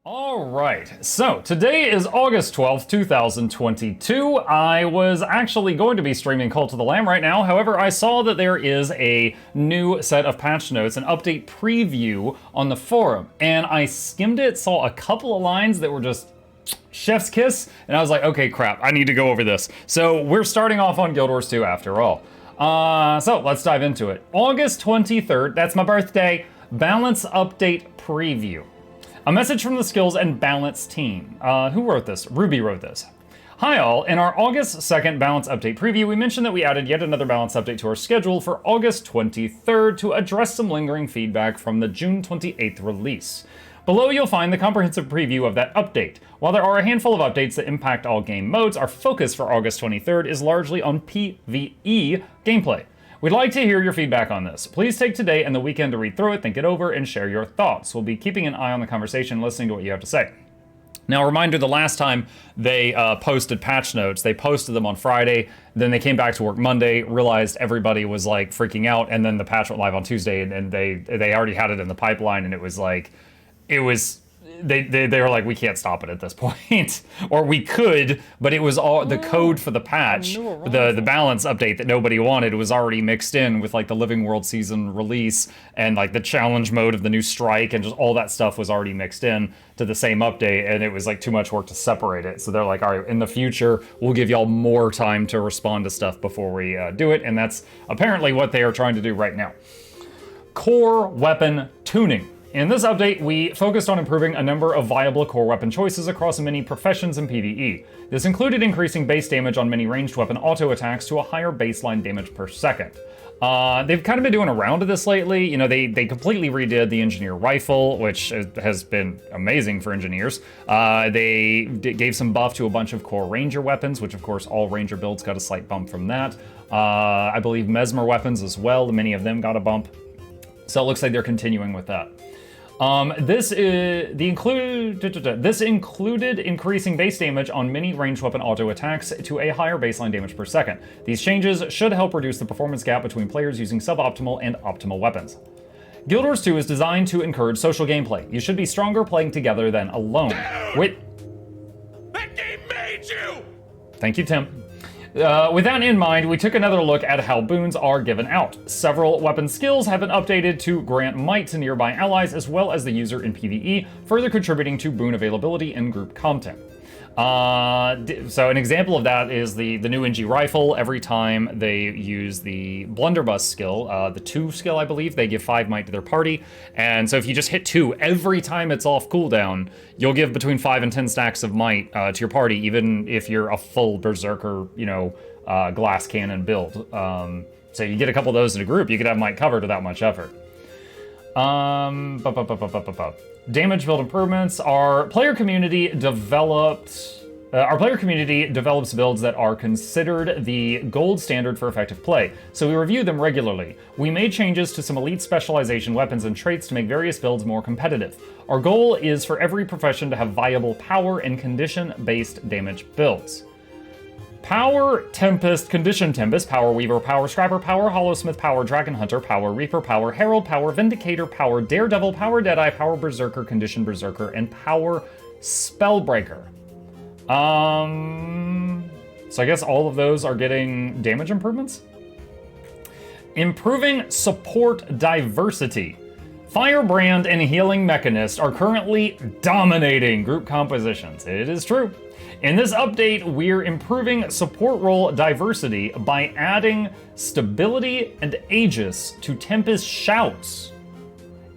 All right, so today is August 12th, 2022. I was actually going to be streaming Cult of the Lamb right now. However, I saw that there is a new set of patch notes, an update preview on the forum, and I skimmed it, saw a couple of lines that were just chef's kiss, and I was like, okay, crap, I need to go over this. So we're starting off on Guild Wars 2 after all. So let's dive into it. August 23rd, that's my birthday, balance update preview. A message from the Skills and Balance team. Who wrote this? Ruby wrote this. Hi all, in our August 2nd balance update preview, we mentioned that we added yet another balance update to our schedule for August 23rd to address some lingering feedback from the June 28th release. Below you'll find the comprehensive preview of that update. While there are a handful of updates that impact all game modes, our focus for August 23rd is largely on PvE gameplay. We'd like to hear your feedback on this. Please take today and the weekend to read through it, think it over, and share your thoughts. We'll be keeping an eye on the conversation, listening to what you have to say. Now, a reminder, the last time they posted patch notes, they posted them on Friday, then they came back to work Monday, realized everybody was like freaking out, and then the patch went live on Tuesday, and they already had it in the pipeline, and it was like, they were like, we can't stop it at this point. Or we could, but it was all the code for the patch, the balance update that nobody wanted was already mixed in with like the Living World season release and like the challenge mode of the new strike, and just all that stuff was already mixed in to the same update, and it was like too much work to separate it. So they're like, all right, in the future, we'll give y'all more time to respond to stuff before we do it, and that's apparently what they are trying to do right now. Core weapon tuning. In this update, we focused on improving a number of viable core weapon choices across many professions in PvE. This included increasing base damage on many ranged weapon auto attacks to a higher baseline damage per second. They've kind of been doing a round of this lately. You know, they completely redid the engineer rifle, which has been amazing for engineers. They gave some buff to a bunch of core ranger weapons, which of course all ranger builds got a slight bump from that. I believe Mesmer weapons as well, many of them got a bump. So it looks like they're continuing with that. This included increasing base damage on many ranged weapon auto attacks to a higher baseline damage per second. These changes should help reduce the performance gap between players using suboptimal and optimal weapons. Guild Wars 2 is designed to encourage social gameplay. You should be stronger playing together than alone. Dude! That game made you! Thank you, Tim. With that in mind, we took another look at how boons are given out. Several weapon skills have been updated to grant might to nearby allies as well as the user in PvE, further contributing to boon availability in group content. So an example of that is the new NG rifle. Every time they use the blunderbuss skill, the 2 skill I believe, they give 5 might to their party. And so if you just hit 2 every time it's off cooldown, you'll give between 5 and 10 stacks of might to your party, even if you're a full berserker, you know, glass cannon build. So you get a couple of those in a group, you could have might covered without much effort. Damage build improvements. Our player community develops builds that are considered the gold standard for effective play, so we review them regularly. We made changes to some elite specialization weapons and traits to make various builds more competitive. Our goal is for every profession to have viable power and condition-based damage builds. Power Tempest, Condition Tempest, Power Weaver, Power Scrapper, Power Hollowsmith, Power Dragon Hunter, Power Reaper, Power Herald, Power Vindicator, Power Daredevil, Power Deadeye, Power Berserker, Condition Berserker, and Power Spellbreaker. So I guess all of those are getting damage improvements? Improving support diversity. Firebrand and Healing Mechanist are currently dominating group compositions. It is true. In this update, we're improving support role diversity by adding Stability and Aegis to Tempest Shouts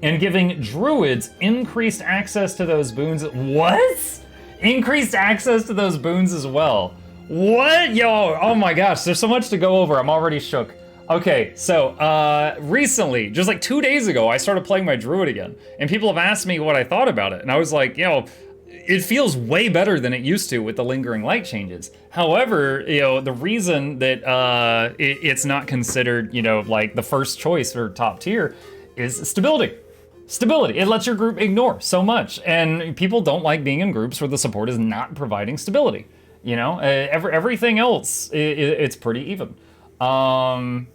and giving Druids increased access to those boons. What? Increased access to those boons as well. What? Yo, oh my gosh, there's so much to go over. I'm already shook. Okay, so recently, just like 2 days ago, I started playing my Druid again, and people have asked me what I thought about it, and I was like, yo, it feels way better than it used to with the lingering light changes. However, you know, the reason that it's not considered, you know, like the first choice or top tier is stability. Stability. It lets your group ignore so much, and people don't like being in groups where the support is not providing stability. You know, everything else, it's pretty even. And,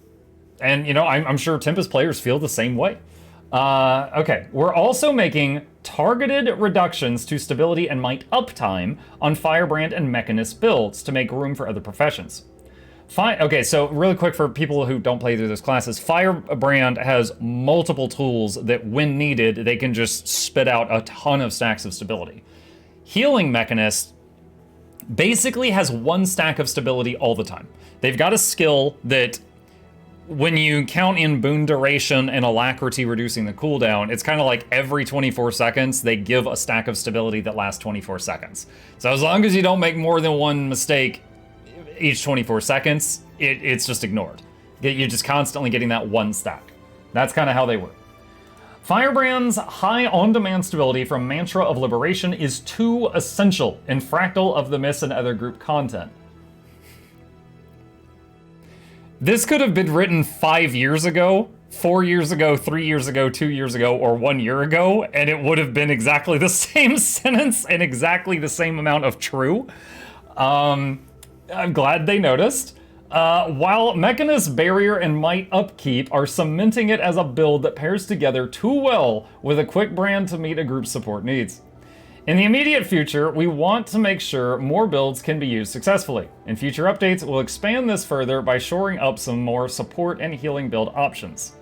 you know, I'm sure Tempest players feel the same way. Okay, we're also making targeted reductions to stability and might uptime on Firebrand and Mechanist builds to make room for other professions. Okay, so really quick for people who don't play through those classes, Firebrand has multiple tools that, when needed, they can just spit out a ton of stacks of stability. Healing Mechanist basically has one stack of stability all the time. They've got a skill that, when you count in boon duration and alacrity reducing the cooldown, it's kind of like every 24 seconds, they give a stack of stability that lasts 24 seconds. So as long as you don't make more than one mistake each 24 seconds, it's just ignored. You're just constantly getting that one stack. That's kind of how they work. Firebrand's high on-demand stability from Mantra of Liberation is too essential in Fractal of the Mist and other group content. This could have been written 5 years ago, 4 years ago, 3 years ago, 2 years ago, or 1 year ago, and it would have been exactly the same sentence and exactly the same amount of true. I'm glad they noticed. While Mechanist Barrier and Might Upkeep are cementing it as a build that pairs together too well with a quick brand to meet a group's support needs. In the immediate future, we want to make sure more builds can be used successfully. In future updates, we'll expand this further by shoring up some more support and healing build options.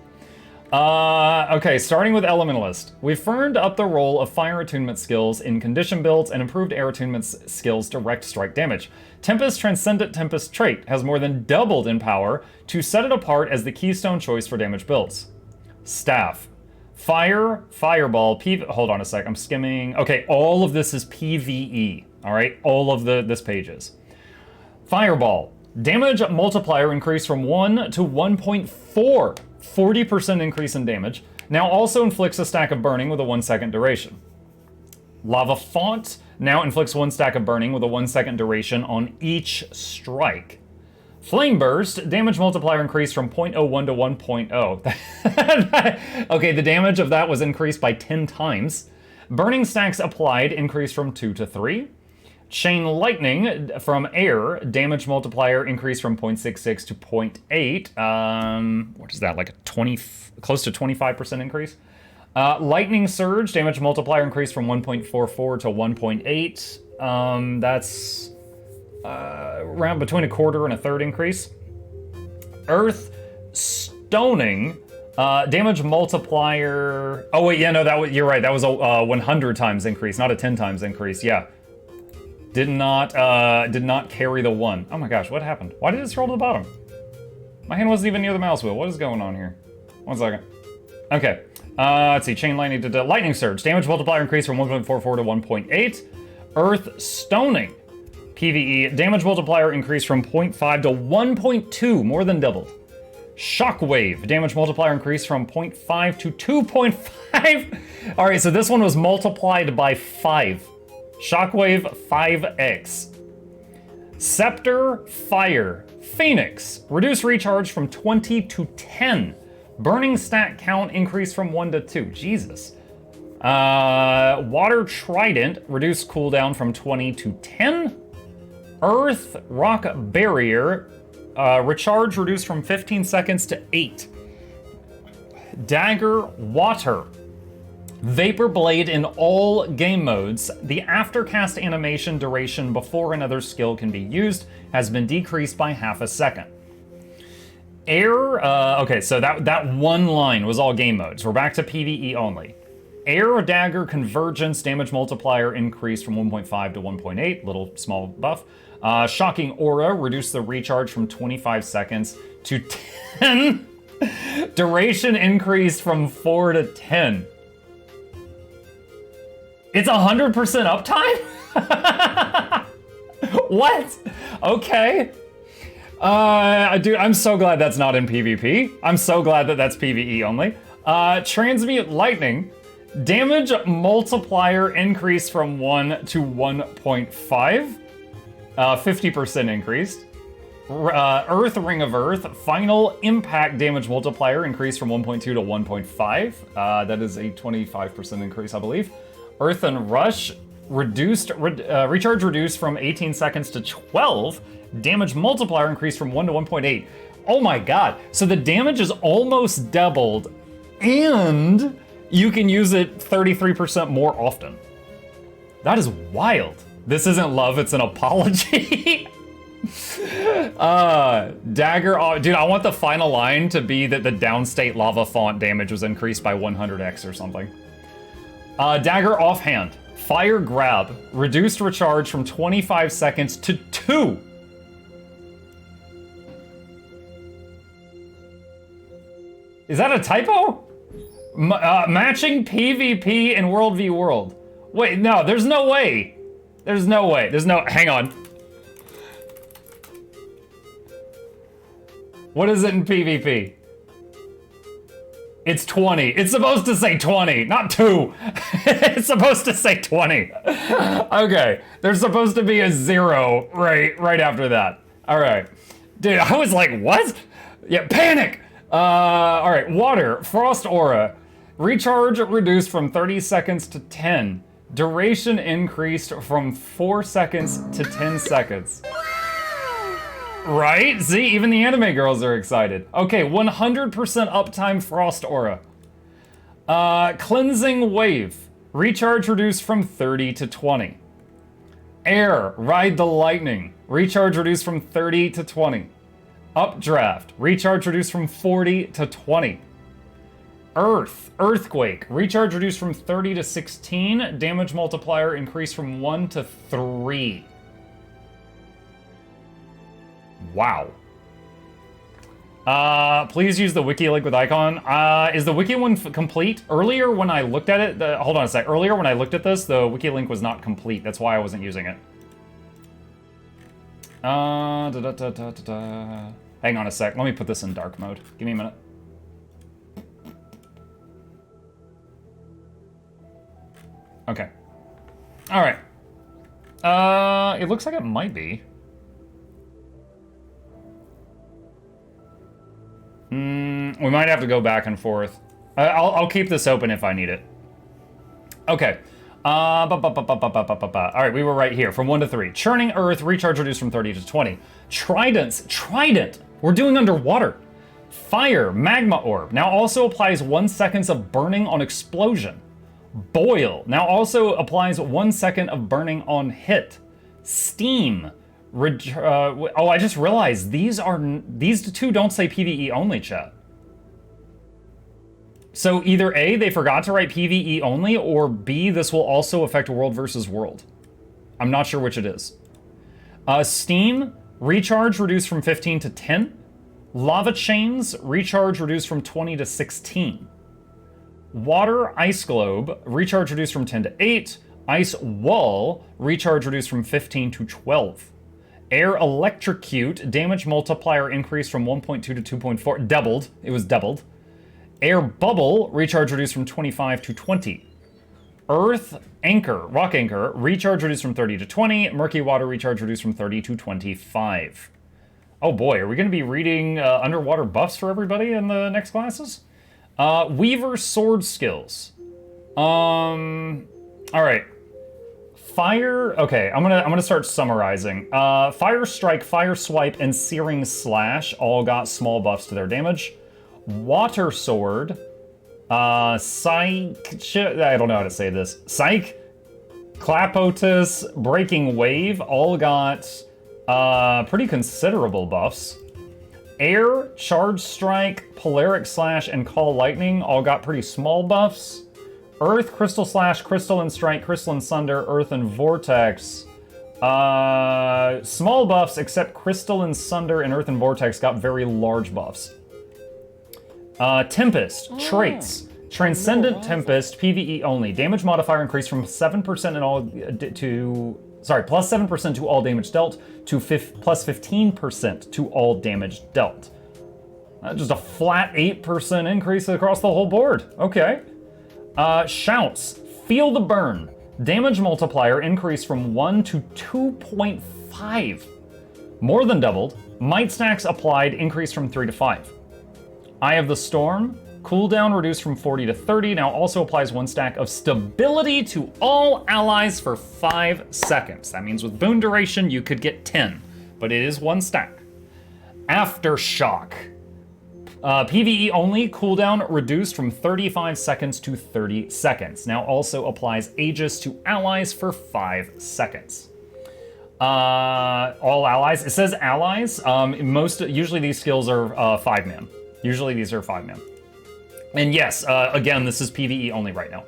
Okay, starting with Elementalist. We've firmed up the role of fire attunement skills in condition builds and improved air attunement skills direct strike damage. Tempest Transcendent Tempest trait has more than doubled in power to set it apart as the keystone choice for damage builds. Staff. Fire, Fireball, hold on a sec, I'm skimming. Okay, all of this is PvE, all right? All of this pages. Fireball. Damage multiplier increased from 1 to 1.4. 40% increase in damage. Now also inflicts a stack of burning with a 1 second duration. Lava Font now inflicts 1 stack of burning with a 1 second duration on each strike. Flame Burst, damage multiplier increased from 0.01 to 1.0. Okay, the damage of that was increased by 10 times. Burning stacks applied increased from 2 to 3. Chain Lightning from air, damage multiplier increased from 0.66 to 0.8. What is that, like a close to 25% increase? Lightning Surge, damage multiplier increased from 1.44 to 1.8. That's around between a quarter and a third increase. Earth Stoning, damage multiplier. Oh wait, yeah, no, you're right. That was a 100 times increase, not a 10 times increase. Yeah. Did not carry the 1. Oh my gosh, what happened? Why did it scroll to the bottom? My hand wasn't even near the mouse wheel. What is going on here? 1 second. Okay. Let's see. Chain Lightning to Lightning Surge. Damage multiplier increased from 1.44 to 1.8. Earth Stoning. PvE. Damage multiplier increased from 0.5 to 1.2. More than doubled. Shockwave. Damage multiplier increased from 0.5 to 2.5. Alright, so this one was multiplied by 5. Shockwave 5x. Scepter Fire. Phoenix. Reduce recharge from 20 to 10. Burning stat count increased from 1 to 2. Jesus. Water Trident. Reduce cooldown from 20 to 10. Earth Rock Barrier. Recharge reduced from 15 seconds to 8. Dagger Water. Vapor Blade in all game modes. The aftercast animation duration before another skill can be used has been decreased by half a second. Air, okay, so that one line was all game modes. We're back to PvE only. Air Dagger Convergence, damage multiplier increased from 1.5 to 1.8, little small buff. Shocking Aura, reduced the recharge from 25 seconds to 10. Duration increased from 4 to 10. It's 100% uptime? What? Okay. Dude, I'm so glad that's not in PvP. I'm so glad that that's PvE only. Transmute Lightning. Damage multiplier increased from 1 to 1.5. 50% increased. Earth Ring of Earth. Final Impact damage multiplier increased from 1.2 to 1.5. That is a 25% increase, I believe. Earthen Rush, recharge reduced from 18 seconds to 12. Damage multiplier increased from 1 to 1.8. Oh my god. So the damage is almost doubled, and you can use it 33% more often. That is wild. This isn't love, it's an apology. Dagger, oh, dude, I want the final line to be that the downstate lava font damage was increased by 100x or something. Dagger offhand. Fire grab. Reduced recharge from 25 seconds to 2. Is that a typo? Matching PvP in World v World. Wait, no, there's no way. There's no way. There's no, hang on. What is it in PvP? It's 20. It's supposed to say 20, not 2. It's supposed to say 20. Okay, there's supposed to be a 0 right after that. All right. Dude, I was like, what? Yeah, panic. All right, water, frost aura. Recharge reduced from 30 seconds to 10. Duration increased from 4 seconds to 10 seconds. Right? See, even the anime girls are excited. Okay, 100% uptime frost aura. Cleansing wave. Recharge reduced from 30 to 20. Air, ride the lightning. Recharge reduced from 30 to 20. Updraft, recharge reduced from 40 to 20. Earth, earthquake, recharge reduced from 30 to 16. Damage multiplier increased from 1 to 3. Wow. Please use the wiki link with icon. Is the wiki one complete? Earlier when I looked at it, hold on a sec. Earlier when I looked at this, the wiki link was not complete. That's why I wasn't using it. Hang on a sec. Let me put this in dark mode. Give me a minute. Okay. All right. It looks like it might be. We might have to go back and forth. I'll keep this open if I need it. Okay. All right, we were right here. From 1 to 3. Churning Earth, recharge reduced from 30 to 20. Tridents, Trident. We're doing underwater. Fire, magma orb. Now also applies 1 second of burning on explosion. Boil. Now also applies 1 second of burning on hit. Steam. Oh, I just realized these two don't say PvE only, chat. So either A, they forgot to write PvE only, or B, this will also affect World versus World. I'm not sure which it is. Steam, recharge reduced from 15 to 10. Lava chains, recharge reduced from 20 to 16. Water, ice globe, recharge reduced from 10 to 8. Ice wall, recharge reduced from 15 to 12. Air electrocute, damage multiplier increased from 1.2 to 2.4, doubled, it was doubled. Air bubble, recharge reduced from 25 to 20. Earth anchor, rock anchor, recharge reduced from 30 to 20. Murky water, recharge reduced from 30 to 25. Oh boy, are we gonna be reading underwater buffs for everybody in the next classes? Weaver sword skills. All right. Fire, okay, I'm gonna start summarizing. Fire strike, fire swipe, and searing slash all got small buffs to their damage. Water sword, psych, I don't know how to say this. Psych, clapotus, breaking wave all got pretty considerable buffs. Air, charge strike, polaric slash, and call lightning all got pretty small buffs. Earth, crystal slash, crystalline strike, crystalline sunder, earth, and vortex. Small buffs, except crystalline sunder and earth and vortex got very large buffs. Tempest, traits. Transcendent Tempest, PvE only. Damage modifier increased from 7% in all plus 7% to all damage dealt to plus 15% to all damage dealt. Just a flat 8% increase across the whole board. Okay. Shouts, feel the burn. Damage multiplier increased from 1 to 2.5. More than doubled. Might stacks applied increased from 3 to 5. Eye of the Storm, cooldown reduced from 40 to 30, now also applies 1 stack of stability to all allies for 5 seconds. That means with boon duration you could get 10, but it is 1 stack. Aftershock. PvE only, cooldown reduced from 35 seconds to 30 seconds. Now also applies Aegis to allies for 5 seconds. All allies, it says allies. Usually these skills are 5-man. Usually these are 5-man. And yes, again, this is PvE only right now.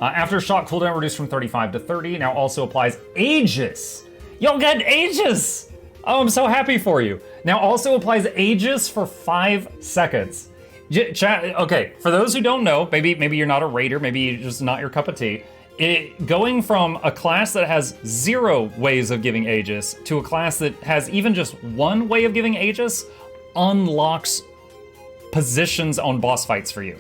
Aftershock cooldown reduced from 35 to 30. Now also applies Aegis. You'll get Aegis! Oh, I'm so happy for you. Now also applies Aegis for 5 seconds. Okay, for those who don't know, maybe you're not a raider, maybe it's just not your cup of tea. Going from a class that has 0 ways of giving Aegis to a class that has even just 1 way of giving Aegis unlocks positions on boss fights for you.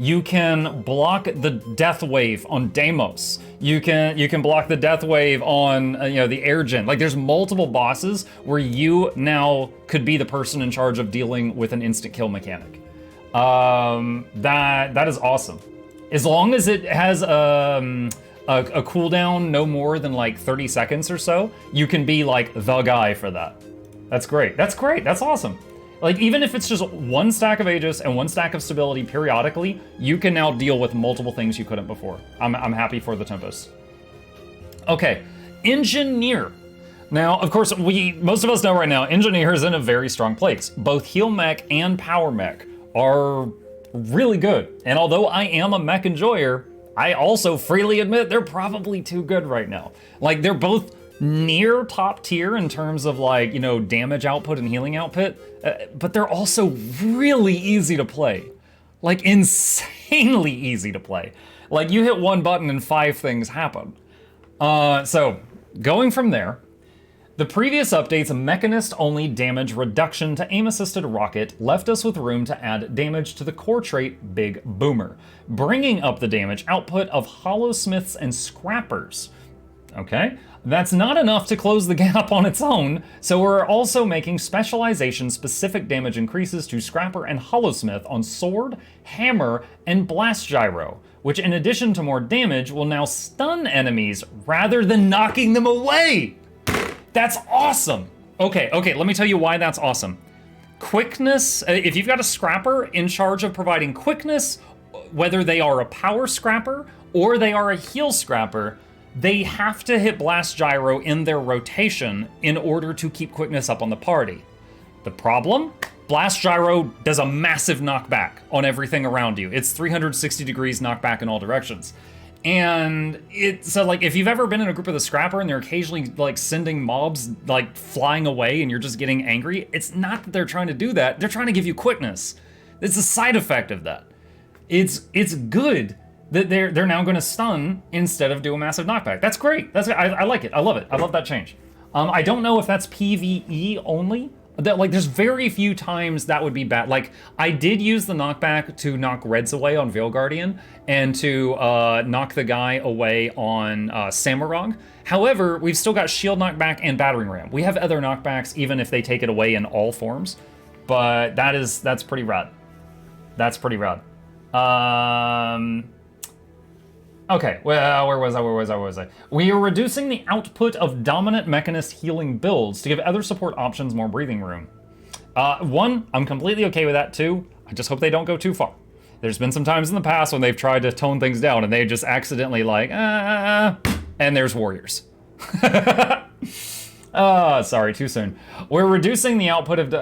You can block the death wave on Deimos. You can block the death wave on the Airgen. Like there's multiple bosses where you now could be the person in charge of dealing with an instant kill mechanic. That is awesome. As long as it has a cooldown no more than like 30 seconds or so, you can be like the guy for that. That's great. That's great. That's awesome. Like, even if it's just 1 stack of Aegis and 1 stack of stability periodically, you can now deal with multiple things you couldn't before. I'm happy for the Tempest. Okay, Engineer. Now, of course, most of us know right now, Engineer is in a very strong place. Both heal mech and power mech are really good. And although I am a mech enjoyer, I also freely admit they're probably too good right now. Like, they're both near top tier in terms of like, damage output and healing output, but they're also really easy to play. Like insanely easy to play. Like you hit 1 button and 5 things happen. So going from there, the previous update's mechanist-only damage reduction to aim-assisted rocket left us with room to add damage to the core trait Big Boomer, bringing up the damage output of Hollowsmiths and Scrappers. Okay, that's not enough to close the gap on its own, so we're also making specialization-specific damage increases to Scrapper and Hollowsmith on Sword, Hammer, and Blast Gyro, which in addition to more damage will now stun enemies rather than knocking them away! That's awesome! Okay, let me tell you why that's awesome. Quickness, if you've got a Scrapper in charge of providing quickness, whether they are a power Scrapper or they are a heal Scrapper, they have to hit Blast Gyro in their rotation in order to keep quickness up on the party. The problem? Blast Gyro does a massive knockback on everything around you. It's 360 degrees knockback in all directions. And so like if you've ever been in a group with a Scrapper and they're occasionally like sending mobs like flying away and you're just getting angry, it's not that they're trying to do that, they're trying to give you quickness. It's a side effect of that. It's good that they're now going to stun instead of do a massive knockback. That's great. I like it. I love it. I love that change. I don't know if that's PvE only. There's very few times that would be bad. Like, I did use the knockback to knock Reds away on Veil Guardian and to knock the guy away on Samurag. However, we've still got shield knockback and battering ram. We have other knockbacks even if they take it away in all forms. But that's pretty rad. That's pretty rad. Okay, well, where was I? We are reducing the output of dominant mechanist healing builds to give other support options more breathing room. 1, I'm completely okay with that. 2, I just hope they don't go too far. There's been some times in the past when they've tried to tone things down and they just accidentally like, and there's warriors. Sorry, too soon. We're reducing the output of...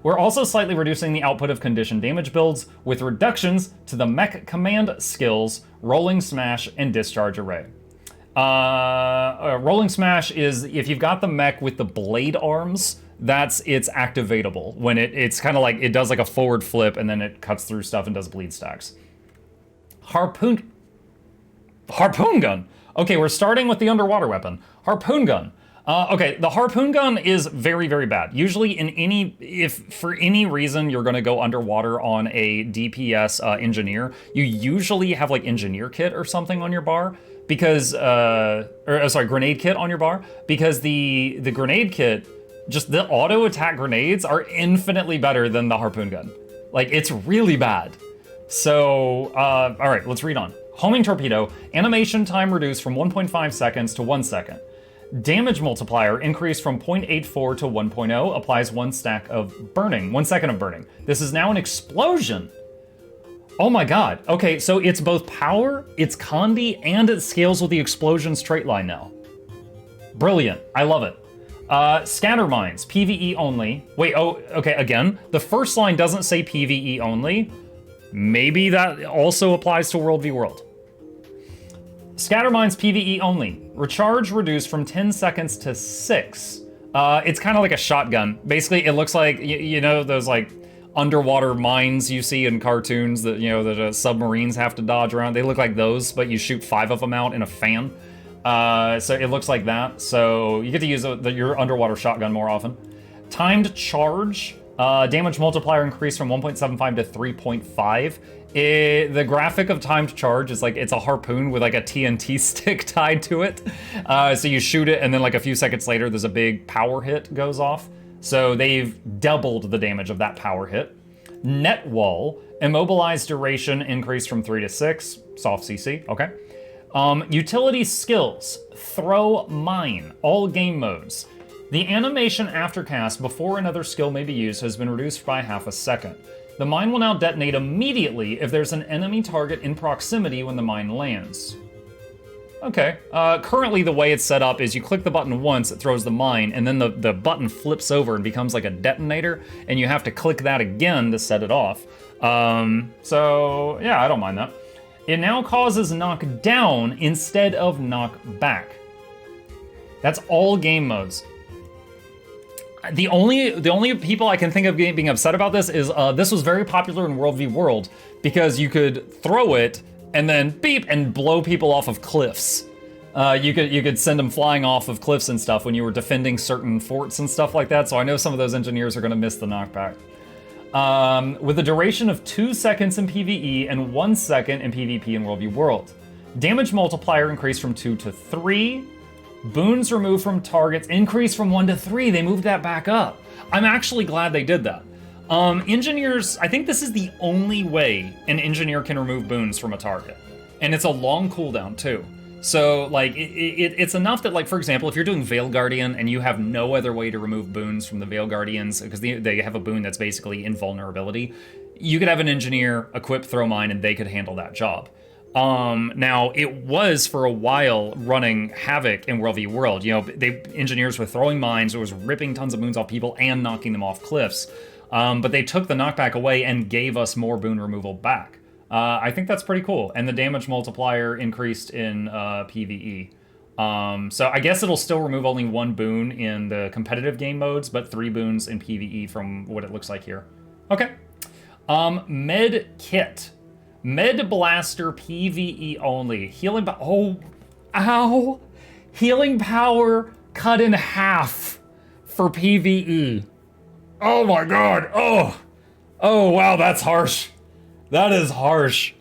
We're also slightly reducing the output of conditioned damage builds with reductions to the mech command skills, Rolling Smash, and Discharge Array. Rolling Smash is, if you've got the mech with the blade arms, it's activatable. When it's kind of like, it does like a forward flip and then it cuts through stuff and does bleed stacks. Harpoon Gun. Okay, we're starting with the underwater weapon. Harpoon Gun. Okay, the Harpoon Gun is very, very bad. Usually if for any reason you're gonna go underwater on a DPS Engineer, you usually have like Engineer Kit or something on your bar because, Grenade Kit on your bar, because the Grenade Kit, just the auto attack grenades are infinitely better than the Harpoon Gun. Like, it's really bad. So, all right, let's read on. Homing Torpedo, animation time reduced from 1.5 seconds to 1 second. Damage multiplier increased from 0.84 to 1.0, applies 1 stack of burning, 1 second of burning. This is now an explosion. Oh my god. Okay, so it's both power, it's Condi, and it scales with the explosion straight line now. Brilliant. I love it. Scatter mines, PvE only. Wait, oh, okay, again. The first line doesn't say PvE only. Maybe that also applies to World v World. Scatter mines, PvE only. Recharge reduced from 10 seconds to 6. It's kind of like a shotgun. Basically, it looks like, you know, those like underwater mines you see in cartoons that, you know, that submarines have to dodge around. They look like those, but you shoot 5 of them out in a fan. So it looks like that. So you get to use your underwater shotgun more often. Timed charge, damage multiplier increased from 1.75 to 3.5. The graphic of timed charge is like, it's a harpoon with like a TNT stick tied to it. So you shoot it and then like a few seconds later, there's a big power hit goes off. So they've doubled the damage of that power hit. Net wall, immobilized duration increased from 3 to 6, soft CC, okay. Utility skills, throw mine, all game modes. The animation aftercast before another skill may be used has been reduced by half a second. The mine will now detonate immediately if there's an enemy target in proximity when the mine lands. Okay, currently the way it's set up is you click the button once, it throws the mine, and then the button flips over and becomes like a detonator, and you have to click that again to set it off. So yeah, I don't mind that. It now causes knockdown instead of knockback. That's all game modes. The only people I can think of being upset about this is this was very popular in World v World because you could throw it and then beep and blow people off of cliffs. You could send them flying off of cliffs and stuff when you were defending certain forts and stuff like that. So I know some of those engineers are going to miss the knockback. With a duration of 2 seconds in PvE and 1 second in PvP in World v World. Damage multiplier increased from 2 to 3. Boons removed from targets increased from 1 to 3. They moved that back up. I'm actually glad they did that. Engineers, I think this is the only way an engineer can remove boons from a target. And it's a long cooldown too. So like it's enough that, like, for example, if you're doing Veil Guardian and you have no other way to remove boons from the Veil Guardians, because they have a boon that's basically invulnerability, you could have an engineer equip throw mine and they could handle that job. Now it was for a while running havoc in World v World. You know, engineers were throwing mines, it was ripping tons of boons off people and knocking them off cliffs. But they took the knockback away and gave us more boon removal back. I think that's pretty cool. And the damage multiplier increased in PvE. So I guess it'll still remove only 1 boon in the competitive game modes, but 3 boons in PvE from what it looks like here. Okay. Med Kit. Med Blaster PvE only. Healing ow! Healing power cut in half for PvE. Oh my god. Oh wow, that's harsh. That is harsh.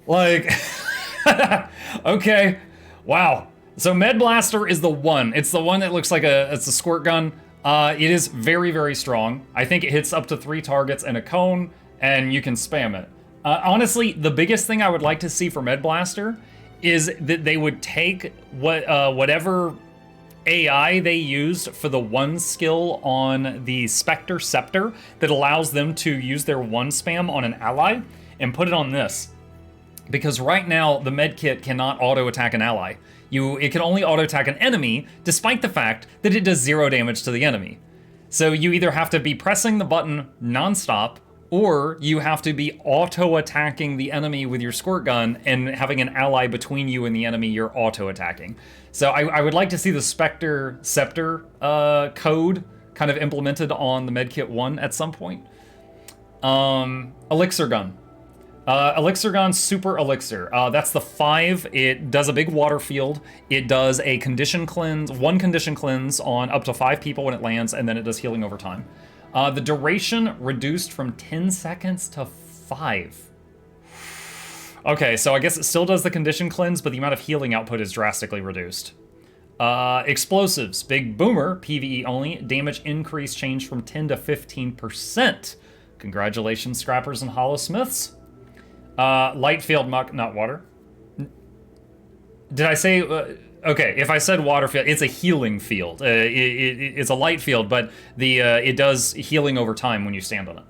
Like, okay, wow. So Med Blaster is the one. It's the one that looks like it's a squirt gun. It is very, very strong. I think it hits up to 3 targets and a cone, and you can spam it. Honestly, the biggest thing I would like to see for Med Blaster is that they would take whatever AI they used for the 1 skill on the Spectre Scepter that allows them to use their 1 spam on an ally and put it on this. Because right now, the medkit cannot auto-attack an ally. It can only auto-attack an enemy, despite the fact that it does 0 damage to the enemy. So you either have to be pressing the button non-stop, or you have to be auto-attacking the enemy with your squirt gun and having an ally between you and the enemy you're auto-attacking. So I would like to see the Spectre Scepter code kind of implemented on the Medkit 1 at some point. Elixir Gun. Elixir Gun Super Elixir. That's the 5. It does a big water field. It does a condition cleanse, 1 condition cleanse on up to 5 people when it lands, and then it does healing over time. The duration reduced from 10 seconds to 5. Okay, so I guess it still does the condition cleanse, but the amount of healing output is drastically reduced. Explosives, Big Boomer, PvE only. Damage increase changed from 10 to 15%. Congratulations, Scrappers and Hollowsmiths. Light Field Muck, not water. Did I say... okay, if I said water field, it's a healing field. It's a light field, but it does healing over time when you stand on it.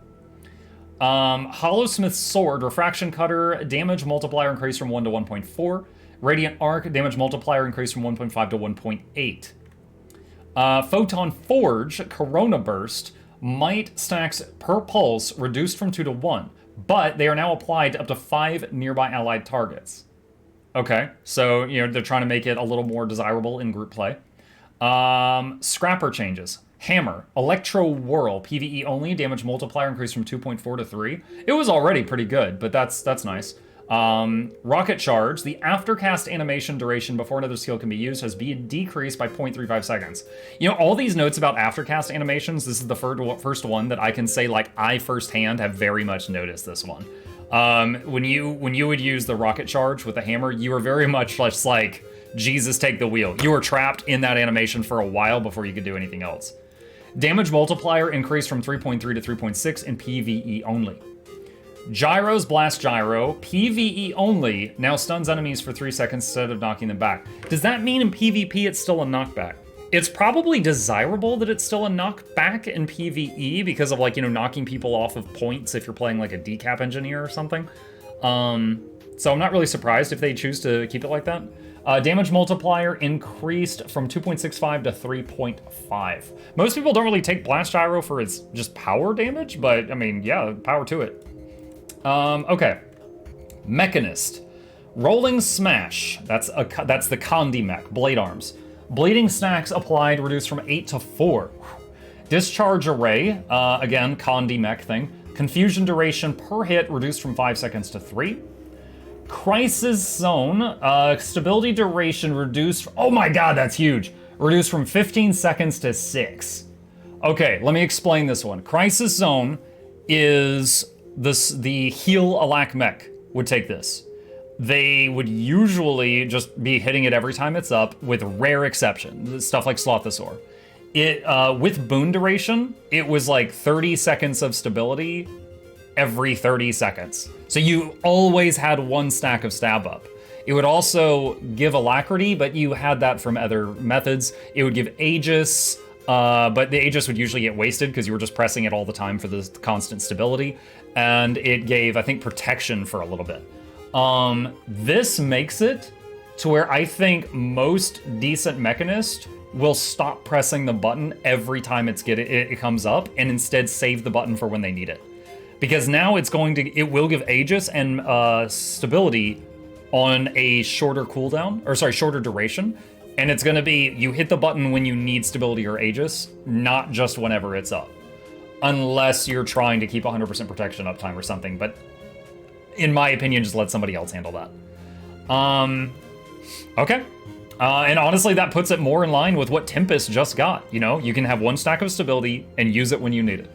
Hollowsmith's Sword, Refraction Cutter, damage multiplier increased from 1 to 1.4. Radiant Arc, damage multiplier increased from 1.5 to 1.8. Photon Forge, Corona Burst, might stacks per pulse reduced from 2 to 1, but they are now applied to up to 5 nearby allied targets. Okay, so, you know, they're trying to make it a little more desirable in group play. Scrapper changes. Hammer, Electro Whirl, PvE only, damage multiplier increased from 2.4 to 3. It was already pretty good, but that's nice. Rocket Charge, the aftercast animation duration before another skill can be used has been decreased by 0.35 seconds. You know, all these notes about aftercast animations, this is the first one that I can say, like, I firsthand have very much noticed this one. When you would use the Rocket Charge with the hammer, you were very much just like, Jesus, take the wheel. You were trapped in that animation for a while before you could do anything else. Damage multiplier increased from 3.3 to 3.6 in PvE only. Gyro's Blast Gyro, PvE only, now stuns enemies for 3 seconds instead of knocking them back. Does that mean in PvP it's still a knockback? It's probably desirable that it's still a knockback in PvE because of, like, you know, knocking people off of points if you're playing like a decap engineer or something. So I'm not really surprised if they choose to keep it like that. Damage multiplier increased from 2.65 to 3.5. Most people don't really take Blast Gyro for its just power damage, but I mean, yeah, power to it. Okay. Mechanist. Rolling Smash. That's the Condi mech. Blade Arms. Bleeding stacks applied reduced from 8 to 4. Discharge Array. Again, Condi mech thing. Confusion duration per hit reduced from 5 seconds to 3. Crisis Zone. Stability duration reduced. Oh my god, that's huge. Reduced from 15 seconds to 6. Okay, let me explain this one. Crisis Zone is the heal Alak mech would take this. They would usually just be hitting it every time it's up, with rare exception, stuff like Slothosaur. With boon duration, it was like 30 seconds of stability every 30 seconds. So you always had 1 stack of stab up. It would also give Alacrity, but you had that from other methods. It would give Aegis, but the Aegis would usually get wasted because you were just pressing it all the time for the constant stability. And it gave, I think, protection for a little bit. This makes it to where I think most decent mechanists will stop pressing the button every time it comes up and instead save the button for when they need it. Because now it will give Aegis and stability on a shorter shorter duration. And it's gonna be, you hit the button when you need stability or Aegis, not just whenever it's up. Unless you're trying to keep 100% protection uptime or something, but in my opinion, just let somebody else handle that. Okay. And honestly, that puts it more in line with what Tempest just got. You know, you can have 1 stack of stability and use it when you need it.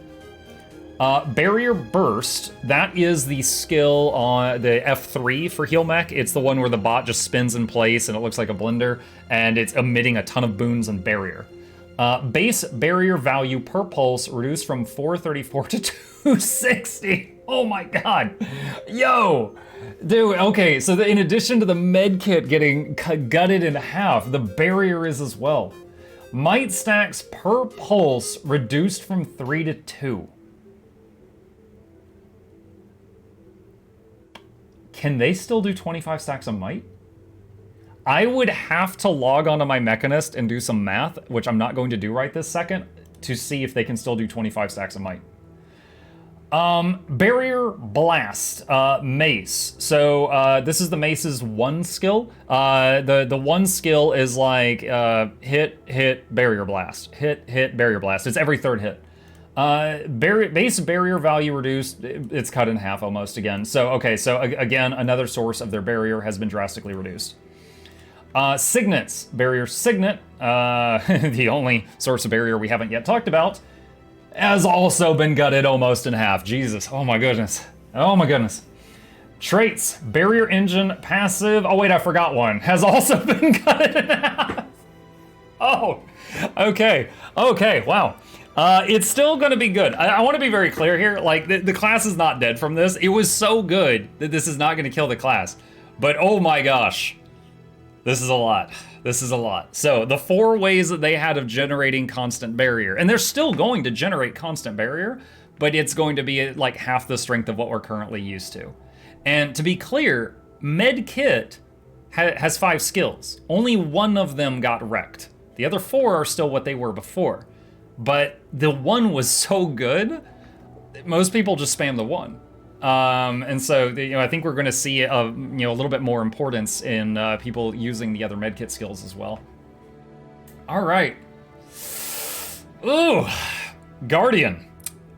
Barrier Burst, that is the skill on the F3 for Heal Mech. It's the one where the bot just spins in place and it looks like a blender, and it's emitting a ton of boons and barrier. Base barrier value per pulse reduced from 434 to 260. Oh my god. Yo! Dude, okay, so in addition to the med kit getting gutted in half, the barrier is as well. Might stacks per pulse reduced from 3 to 2. Can they still do 25 stacks of might? I would have to log onto my Mechanist and do some math, which I'm not going to do right this second, to see if they can still do 25 stacks of might. Barrier Blast, Mace. So this is the Mace's 1 skill. The 1 skill is like hit, barrier blast. Hit, barrier blast. It's every 3rd hit. Base barrier value reduced, it's cut in half almost again. So, okay, so again, another source of their barrier has been drastically reduced. Signets, barrier signet, the only source of barrier we haven't yet talked about, has also been gutted almost in half. Jesus, oh my goodness. Oh my goodness. Traits, barrier engine, passive, oh wait, I forgot one, has also been gutted in half. Oh, okay, wow. It's still gonna be good. I want to be very clear here. Like, the class is not dead from this. It was so good that this is not gonna kill the class. But oh my gosh, this is a lot. This is a lot. So the 4 ways that they had of generating constant barrier, and they're still going to generate constant barrier, but it's going to be like half the strength of what we're currently used to. And to be clear, Med Kit has 5 skills. Only 1 of them got wrecked. The other 4 are still what they were before. But the 1 was so good, most people just spam the 1. And so, I think we're going to see a little bit more importance in people using the other medkit skills as well. All right. Ooh, Guardian.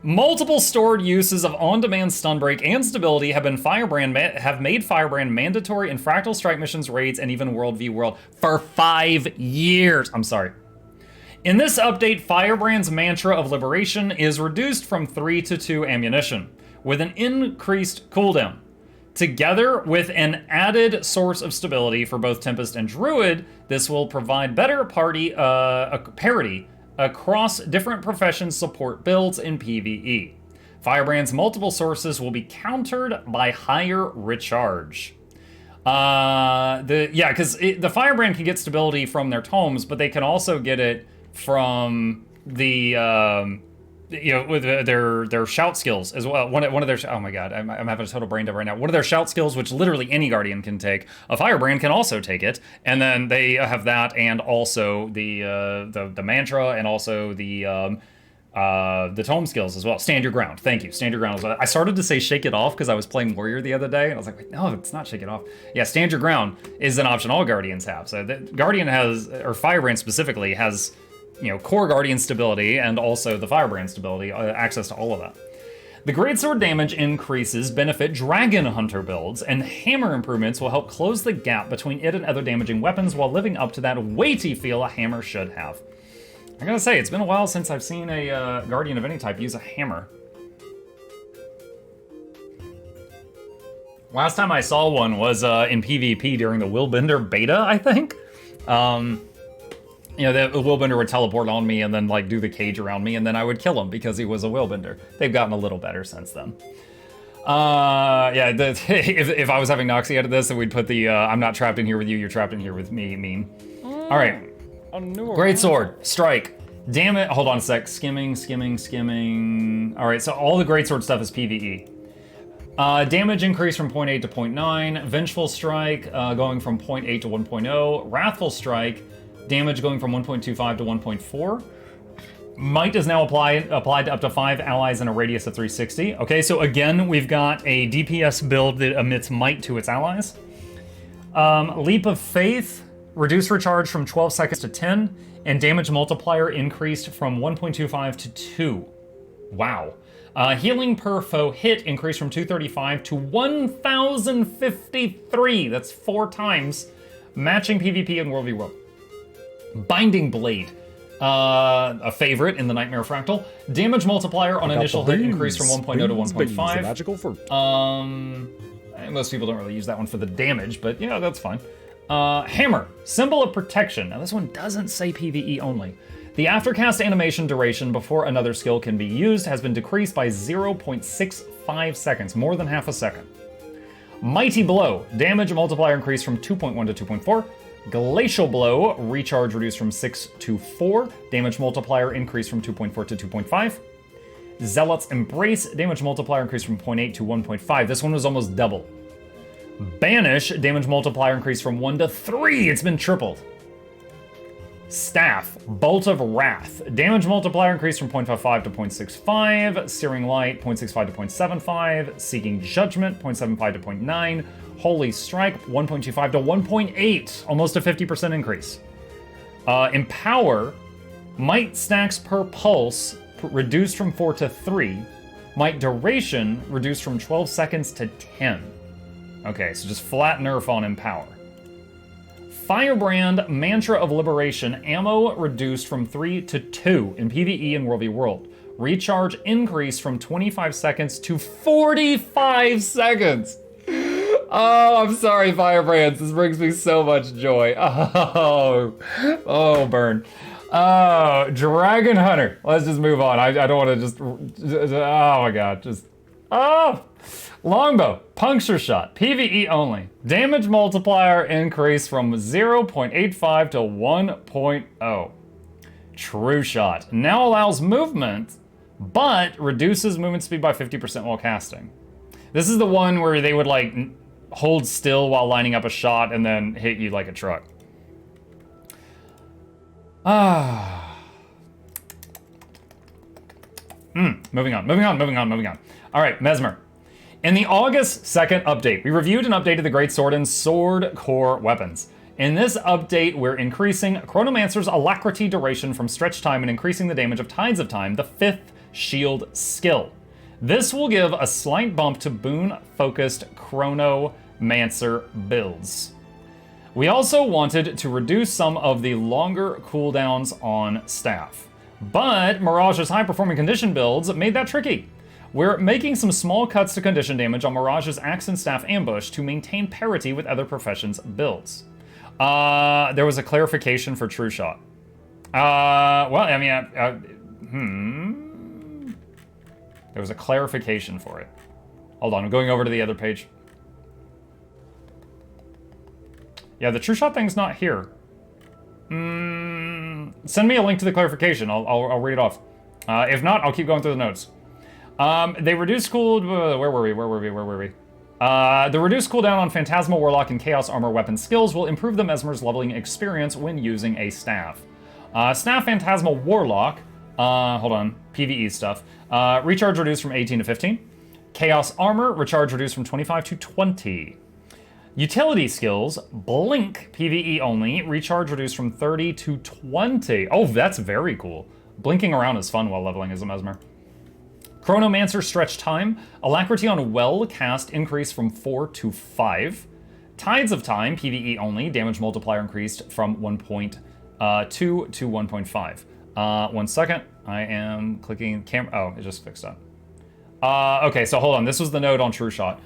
Multiple stored uses of on-demand stun break and stability have made Firebrand mandatory in Fractal Strike missions, raids, and even World v World for 5 years. I'm sorry. In this update, Firebrand's mantra of liberation is reduced from 3 to 2 ammunition, with an increased cooldown. Together with an added source of stability for both Tempest and Druid, this will provide better parity across different professions support builds in PvE. Firebrand's multiple sources will be countered by higher recharge. Because the Firebrand can get stability from their tomes, but they can also get it from the with their shout skills as well. One of their oh my god, I'm having a total brain dump right now. One of their shout skills, which literally any Guardian can take, a Firebrand can also take it, and then they have that, and also the mantra, and also the tome skills as well. Stand your ground. Thank you. Stand your ground. I started to say shake it off because I was playing Warrior the other day, and I was like, wait, no, it's not shake it off. Yeah, stand your ground is an option all Guardians have. So the Guardian has, or Firebrand specifically, has core Guardian stability and also the Firebrand stability, access to all of that. The Greatsword damage increases benefit Dragon Hunter builds, and hammer improvements will help close the gap between it and other damaging weapons while living up to that weighty feel a hammer should have. I gotta say, it's been a while since I've seen a Guardian of any type use a hammer. Last time I saw one was in PvP during the Willbender beta, I think. The Willbender would teleport on me and then like do the cage around me, and then I would kill him because he was a Willbender. They've gotten a little better since then. If I was having Noxie out of this, then we'd put the I'm not trapped in here with you, you're trapped in here with me meme. All right. Great sword, strike, damn it. Hold on a sec. Skimming. All right, so all the great sword stuff is PvE. Damage increase from 0.8 to 0.9. Vengeful strike going from 0.8 to 1.0. Wrathful strike, damage going from 1.25 to 1.4. Might is now applied to up to 5 allies in a radius of 360. Okay, so again, we've got a DPS build that emits might to its allies. Leap of Faith, reduced recharge from 12 seconds to 10, and damage multiplier increased from 1.25 to 2. Wow. Healing per foe hit increased from 235 to 1,053. That's 4 times, matching PvP in World v World. Binding Blade, a favorite in the Nightmare Fractal. Damage multiplier on initial hit increased from 1.0 to 1.5. Magical for most people don't really use that one for the damage, but that's fine. Hammer, symbol of protection. Now this one doesn't say PvE only. The aftercast animation duration before another skill can be used has been decreased by 0.65 seconds, more than half a second. Mighty Blow, damage multiplier increased from 2.1 to 2.4. Glacial Blow, recharge reduced from 6 to 4. Damage multiplier increased from 2.4 to 2.5. Zealot's Embrace, damage multiplier increased from 0.8 to 1.5. This one was almost double. Banish, damage multiplier increased from 1 to 3. It's been tripled. Staff, Bolt of Wrath, damage multiplier increased from 0.55 to 0.65. Searing Light, 0.65 to 0.75. Seeking Judgment, 0.75 to 0.9. Holy Strike, 1.25 to 1.8, almost a 50% increase. Empower, Might stacks per pulse reduced from 4 to 3. Might duration reduced from 12 seconds to 10. Okay, so just flat nerf on Empower. Firebrand, Mantra of Liberation, ammo reduced from 3 to 2 in PvE and World v World. Recharge increased from 25 seconds to 45 seconds. Oh, I'm sorry, Firebrands. This brings me so much joy. Oh, burn. Oh, Dragon Hunter. Let's just move on. I don't want to just, oh my god, just, Oh! Longbow, puncture shot, PvE only. Damage multiplier increase from 0.85 to 1.0. True shot. Now allows movement, but reduces movement speed by 50% while casting. This is the one where they would like hold still while lining up a shot and then hit you like a truck. Moving on. All right, Mesmer. In the August 2nd update, we reviewed and updated the Greatsword and Sword core weapons. In this update, we're increasing Necromancer's alacrity duration from stretch time and increasing the damage of Tides of Time, the 5th shield skill. This will give a slight bump to boon-focused Necromancer builds. We also wanted to reduce some of the longer cooldowns on staff, but Mirage's high-performing condition builds made that tricky. We're making some small cuts to condition damage on Mirage's Axe and Staff Ambush to maintain parity with other professions' builds. There was a clarification for True Shot. Well, I mean, there was a clarification for it. Hold on, I'm going over to the other page. Yeah, the True Shot thing's not here. Send me a link to the clarification. I'll read it off. If not, I'll keep going through the notes. They reduced where were we? The reduced cooldown on Phantasmal, Warlock, and Chaos Armor weapon skills will improve the Mesmer's leveling experience when using a staff. Staff Phantasmal Warlock, hold on, PvE stuff. Recharge reduced from 18 to 15. Chaos Armor, recharge reduced from 25 to 20. Utility skills, Blink, PvE only, recharge reduced from 30 to 20. Oh, that's very cool. Blinking around is fun while leveling as a Mesmer. Necromancer stretch time, alacrity on well cast increase from 4 to 5. Tides of Time, PvE only, damage multiplier increased from 1.2 to 1.5. 1 second, I am clicking oh, it just fixed up. Okay, so hold on, this was the note on True Shot.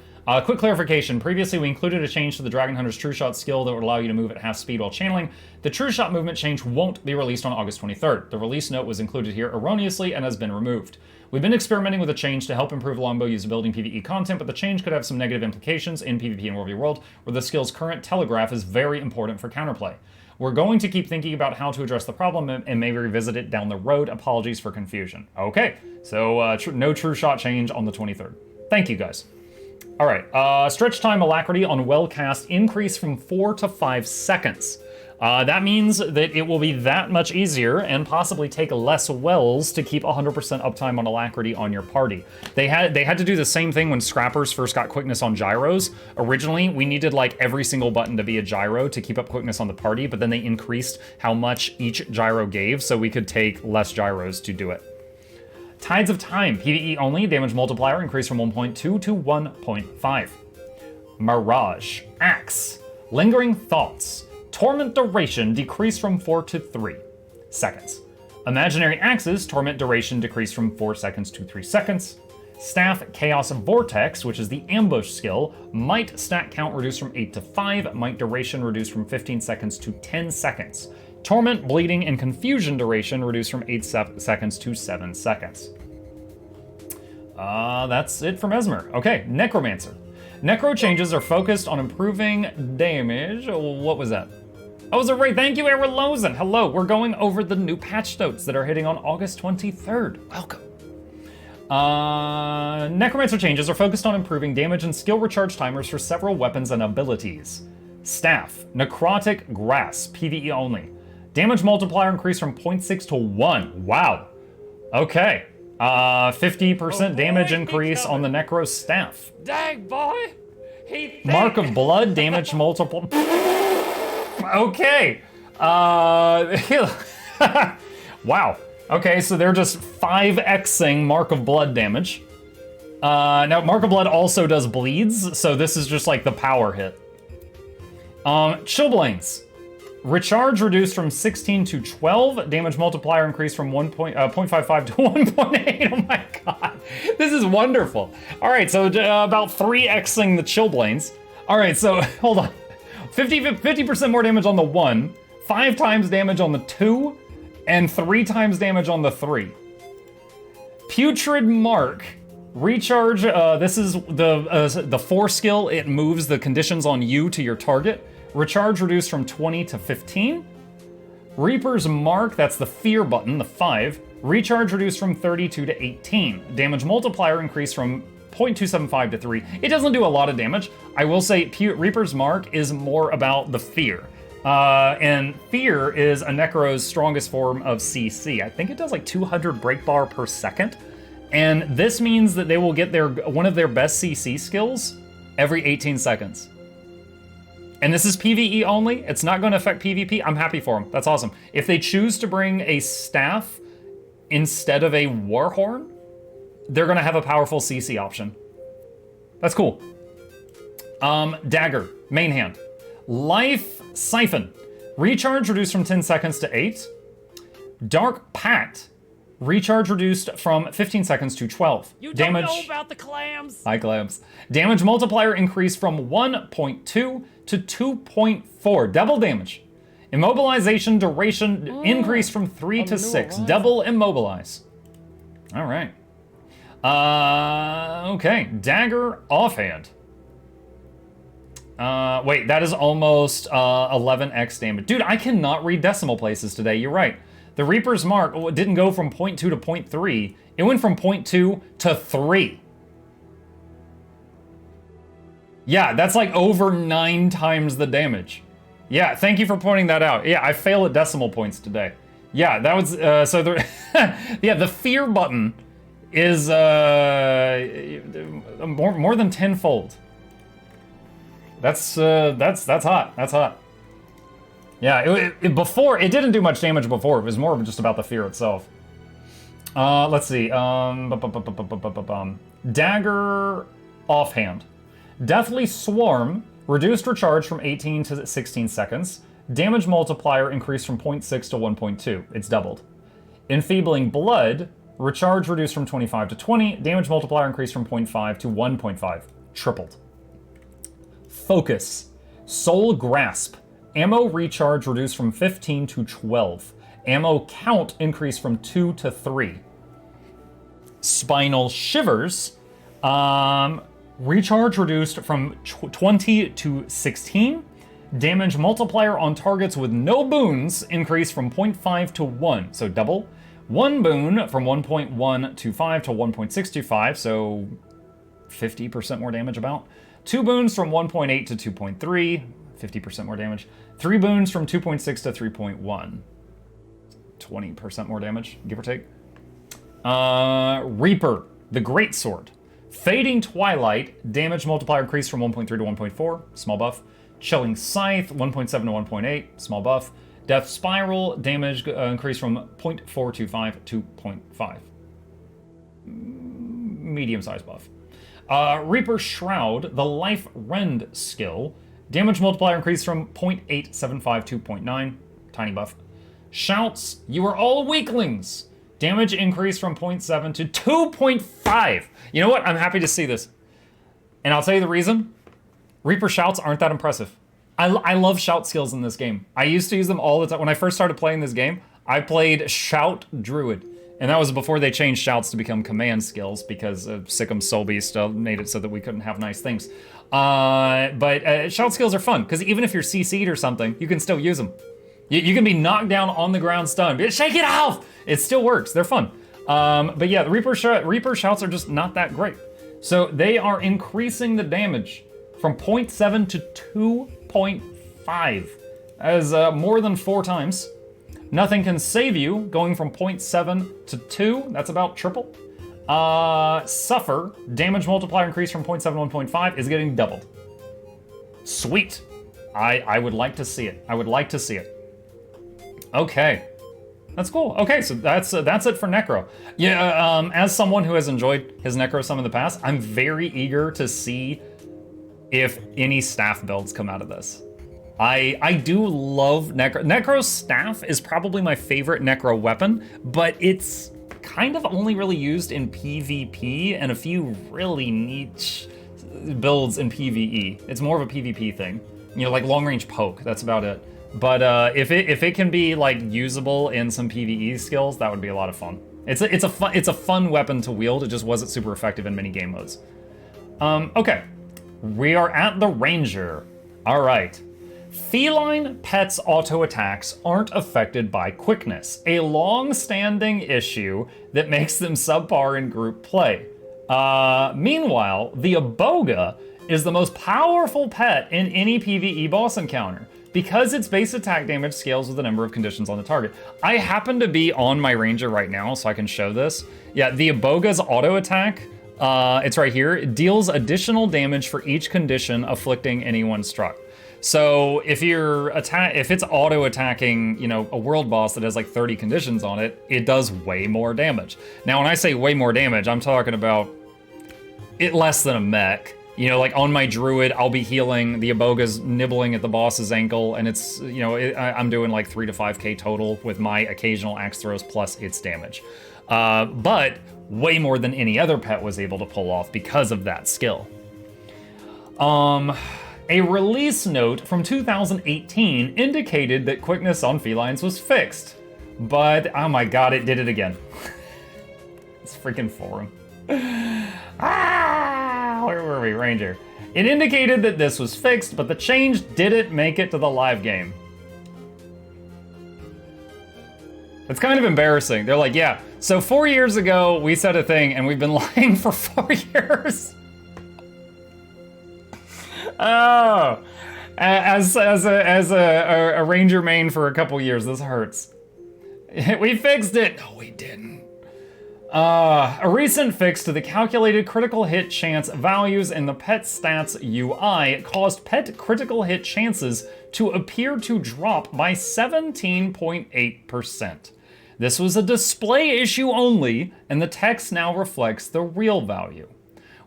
Quick clarification, previously we included a change to the Dragon Hunter's True Shot skill that would allow you to move at half speed while channeling. The True Shot movement change won't be released on August 23rd. The release note was included here erroneously and has been removed. We've been experimenting with a change to help improve longbow usability in PvE content, but the change could have some negative implications in PvP and War v World, where the skill's current telegraph is very important for counterplay. We're going to keep thinking about how to address the problem and maybe revisit it down the road. Apologies for confusion. Okay, so no True Shot change on the 23rd. Thank you, guys. All right, stretch time alacrity on well cast increase from 4 to 5 seconds. That means that it will be that much easier and possibly take less wells to keep 100% uptime on alacrity on your party. They had to do the same thing when Scrappers first got quickness on gyros. Originally, we needed like every single button to be a gyro to keep up quickness on the party, but then they increased how much each gyro gave so we could take less gyros to do it. Tides of Time, PvE only, damage multiplier increased from 1.2 to 1.5. Mirage, Axe, Lingering Thoughts, Torment duration decreased from 4 to 3 seconds. Imaginary Axes, torment duration decreased from 4 seconds to 3 seconds. Staff Chaos Vortex, which is the ambush skill, might stat count reduced from 8 to 5, might duration reduced from 15 seconds to 10 seconds. Torment, Bleeding, and Confusion duration reduced from 8 seconds to 7 seconds. That's it for Mesmer. Okay, Necromancer. Necro changes are focused on improving damage. What was that? Oh, is it right? Thank you, Aaron Lozen. Hello, we're going over the new patch notes that are hitting on August 23rd. Welcome. Necromancer changes are focused on improving damage and skill recharge timers for several weapons and abilities. Staff, Necrotic Grasp, PvE only. Damage multiplier increased from 0.6 to 1. Wow. Okay. 50% damage increase on the Necro Staff. Dang, boy! Mark of Blood, damage multiple. Okay. Wow. Okay, so they're just 5xing Mark of Blood damage. Now, Mark of Blood also does bleeds, so this is just like the power hit. Chillblains. Recharge reduced from 16 to 12. Damage multiplier increased from 0.55 to 1.8. Oh my god. This is wonderful. All right, so about 3xing the Chillblains. All right, so hold on. 50% more damage on the 1, 5 times damage on the 2, and 3 times damage on the 3. Putrid Mark Recharge, this is the 4 skill. It moves the conditions on you to your target. Recharge reduced from 20 to 15. Reaper's Mark, that's the fear button, the 5. Recharge reduced from 32 to 18. Damage multiplier increased from 0.275 to 3. It doesn't do a lot of damage. I will say Reaper's Mark is more about the fear. And fear is a Necro's strongest form of CC. I think it does like 200 break bar per second. And this means that they will get one of their best CC skills every 18 seconds. And this is PvE only. It's not going to affect PvP. I'm happy for them. That's awesome. If they choose to bring a staff instead of a warhorn, they're going to have a powerful CC option. That's cool. Dagger, main hand. Life Siphon. Recharge reduced from 10 seconds to 8. Dark Pact. Recharge reduced from 15 seconds to 12. You don't know about the clams. Hi, clams. Damage multiplier increased from 1.2 to 2.4. Double damage. Immobilization duration increased from 3 to 6. Double immobilize. All right. Okay. Dagger offhand. Wait, that is almost 11x damage. Dude, I cannot read decimal places today. You're right. The Reaper's Mark didn't go from 0.2 to 0.3. It went from 0.2 to 3. Yeah, that's like over 9 times the damage. Yeah, thank you for pointing that out. Yeah, I fail at decimal points today. Yeah, that was, so the, yeah, the fear button is more than tenfold. That's hot. That's hot. Yeah, before, it didn't do much damage before. It was more of just about the fear itself. Let's see. Dagger offhand. Deathly Swarm. Reduced recharge from 18 to 16 seconds. Damage multiplier increased from 0.6 to 1.2. It's doubled. Enfeebling Blood. Recharge reduced from 25 to 20. Damage multiplier increased from 0.5 to 1.5. Tripled. Focus. Soul Grasp. Ammo recharge reduced from 15 to 12. Ammo count increased from 2 to 3. Spinal Shivers. Recharge reduced from 20 to 16. Damage multiplier on targets with no boons increased from 0.5 to 1, so double. 1 boon from 1.125 to 1.625, so 50% more damage about. 2 boons from 1.8 to 2.3, 50% more damage. 3 boons from 2.6 to 3.1. 20% more damage, give or take. Reaper, the Greatsword. Fading Twilight, damage multiplier increased from 1.3 to 1.4, small buff. Chilling Scythe, 1.7 to 1.8, small buff. Death Spiral, damage increased from 0.425 to 0.5. Medium-sized buff. Reaper Shroud, the Life Rend skill. Damage multiplier increased from 0.875 to 0.9. Tiny buff. Shouts, you are all weaklings. Damage increased from 0.7 to 2.5. You know what? I'm happy to see this. And I'll tell you the reason. Reaper Shouts aren't that impressive. I love shout skills in this game. I used to use them all the time. When I first started playing this game, I played Shout Druid. And that was before they changed shouts to become command skills because Sick'em Soulbeast made it so that we couldn't have nice things. But shout skills are fun because even if you're CC'd or something, you can still use them. You can be knocked down on the ground stunned. Shake it off! It still works. They're fun. But yeah, the Reaper Shouts are just not that great. So they are increasing the damage from 0.7 to 2.5. That is more than 4 times. Nothing Can Save You, going from 0.7 to 2. That's about triple. Suffer, damage multiplier increase from 0.7 to 1.5 is getting doubled. Sweet. I would like to see it. I would like to see it. Okay. That's cool. Okay, so that's it for Necro. Yeah, as someone who has enjoyed his Necro some in the past, I'm very eager to see if any staff builds come out of this. I do love Necro. Necro's staff is probably my favorite Necro weapon, but it's kind of only really used in PvP and a few really niche builds in PvE. It's more of a PvP thing. You know, like long range poke, that's about it. But if it can be like usable in some PvE skills, that would be a lot of fun. It's a fun weapon to wield. It just wasn't super effective in many game modes. Okay, we are at the Ranger. All right. Feline pets' auto attacks aren't affected by quickness, a long-standing issue that makes them subpar in group play. Meanwhile, the Aboga is the most powerful pet in any PvE boss encounter because its base attack damage scales with the number of conditions on the target. I happen to be on my Ranger right now, so I can show this. Yeah, the Aboga's auto attack, it's right here. It deals additional damage for each condition afflicting anyone struck. So if it's auto attacking, you know, a world boss that has like 30 conditions on it, it does way more damage. Now, when I say way more damage, I'm talking about it less than a mech. You know, like on my druid, I'll be healing, the Aboga's nibbling at the boss's ankle, and it's, you know, I'm doing like 3 to 5k total with my occasional axe throws plus its damage. But way more than any other pet was able to pull off because of that skill. A release note from 2018 indicated that quickness on felines was fixed. But, oh my god, it did it again. It's freaking forum. Where were we, Ranger? It indicated that this was fixed, but the change didn't make it to the live game. It's kind of embarrassing. They're like, yeah, so 4 years ago, we said a thing, and we've been lying for 4 years. Oh, as a Ranger main for a couple years, this hurts. We fixed it. No, we didn't. A recent fix to the calculated critical hit chance values in the pet stats UI caused pet critical hit chances to appear to drop by 17.8%. This was a display issue only, and the text now reflects the real value.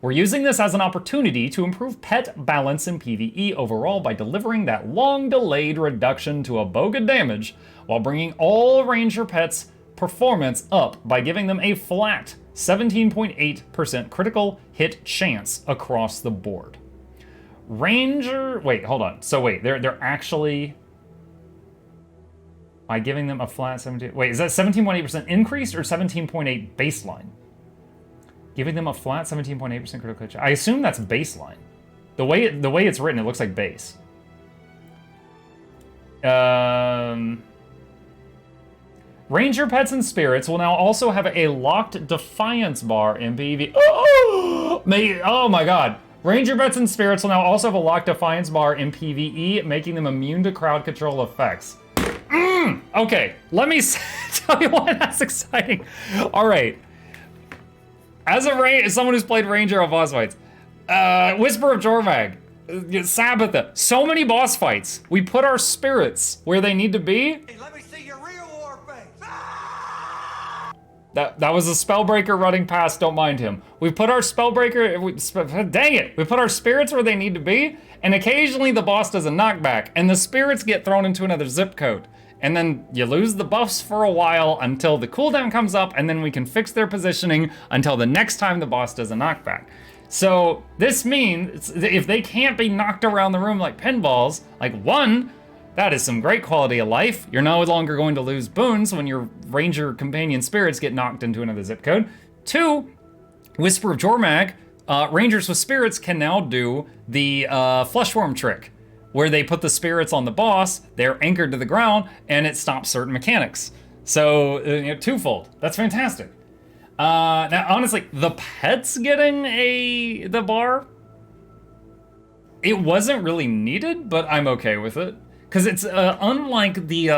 We're using this as an opportunity to improve pet balance in PvE overall by delivering that long-delayed reduction to Aboga damage while bringing all Ranger pets' performance up by giving them a flat 17.8% critical hit chance across the board. Ranger, wait, hold on. So wait, they're actually, by giving them a flat 17, wait, is that 17.8% increased or 17.8 baseline? Giving them a flat 17.8% critical hit chance. I assume that's baseline. The way it's written, it looks like base. Ranger pets and spirits will now also have a locked defiance bar in PvE. Oh my god. Ranger pets and spirits will now also have a locked defiance bar in PvE, making them immune to crowd control effects. Okay, let me tell you why that's exciting. All right. As someone who's played Ranger on boss fights, Whisper of Jormag, Sabbatha, so many boss fights. We put our spirits where they need to be. Hey, let me see your real war face. That was a Spellbreaker running past, don't mind him. We put our Spellbreaker, dang it, we put our spirits where they need to be, and occasionally the boss does a knockback, and the spirits get thrown into another zip code. And then you lose the buffs for a while until the cooldown comes up, and then we can fix their positioning until the next time the boss does a knockback. So this means if they can't be knocked around the room like pinballs, like one, that is some great quality of life. You're no longer going to lose boons when your Ranger companion spirits get knocked into another zip code. Two, Whisper of Jormag, Rangers with spirits can now do the Fleshworm trick, where they put the spirits on the boss, they're anchored to the ground, and it stops certain mechanics. So, twofold. That's fantastic. Now, honestly, the pets getting the bar, it wasn't really needed, but I'm okay with it. Because it's unlike the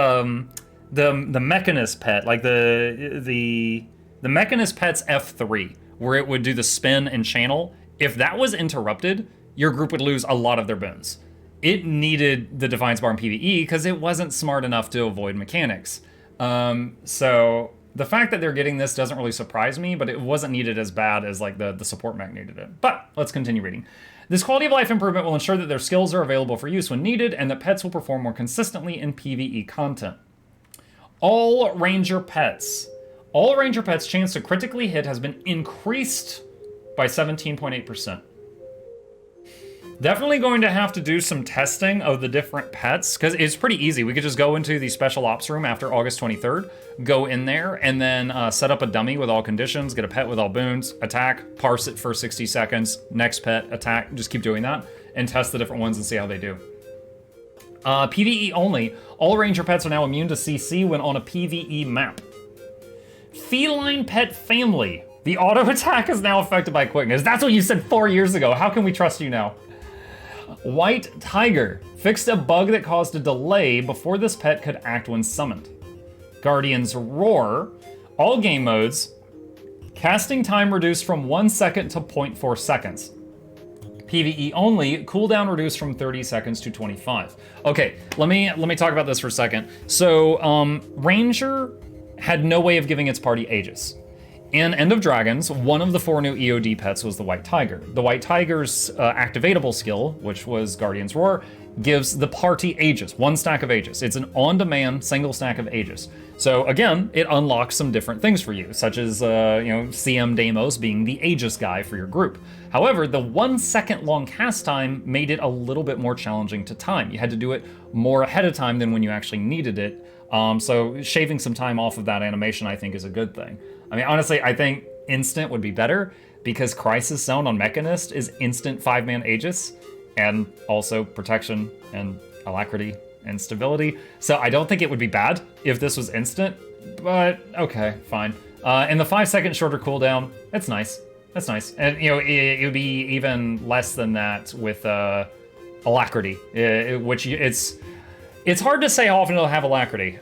Mechanist pet, like the Mechanist pet's F3, where it would do the spin and channel. If that was interrupted, your group would lose a lot of their boons. It needed the Defiance Bar in PvE because it wasn't smart enough to avoid mechanics. So the fact that they're getting this doesn't really surprise me, but it wasn't needed as bad as like the support mech needed it. But let's continue reading. This quality of life improvement will ensure that their skills are available for use when needed and that pets will perform more consistently in PvE content. All Ranger pets chance to critically hit has been increased by 17.8%. Definitely going to have to do some testing of the different pets, because it's pretty easy. We could just go into the special ops room after August 23rd, go in there, and then set up a dummy with all conditions, get a pet with all boons, attack, parse it for 60 seconds, next pet, attack, just keep doing that, and test the different ones and see how they do. PvE only. All ranger pets are now immune to CC when on a PvE map. Feline pet family. The auto attack is now affected by quickness. That's what you said 4 years ago. How can we trust you now? White tiger. Fixed a bug that caused a delay before this pet could act when summoned. Guardian's roar. All game modes. Casting time reduced from 1 second to 0.4 seconds. PvE only, cooldown reduced from 30 seconds to 25. Okay, let me talk about this for a second. So, Ranger had no way of giving its party Aegis. In End of Dragons, one of the 4 new EOD pets was the White Tiger. The White Tiger's activatable skill, which was Guardian's Roar, gives the party Aegis, 1 stack of Aegis. It's an on-demand single stack of Aegis. So again, it unlocks some different things for you, such as CM Deimos being the Aegis guy for your group. However, the 1 second long cast time made it a little bit more challenging to time. You had to do it more ahead of time than when you actually needed it. So shaving some time off of that animation, I think, is a good thing. I mean, honestly, I think instant would be better because Crisis Zone on Mechanist is instant 5-man Aegis and also protection and alacrity and stability. So I don't think it would be bad if this was instant, but okay, fine. And the 5 second shorter cooldown, that's nice. That's nice. And it would be even less than that with alacrity, which it's hard to say how often it'll have alacrity.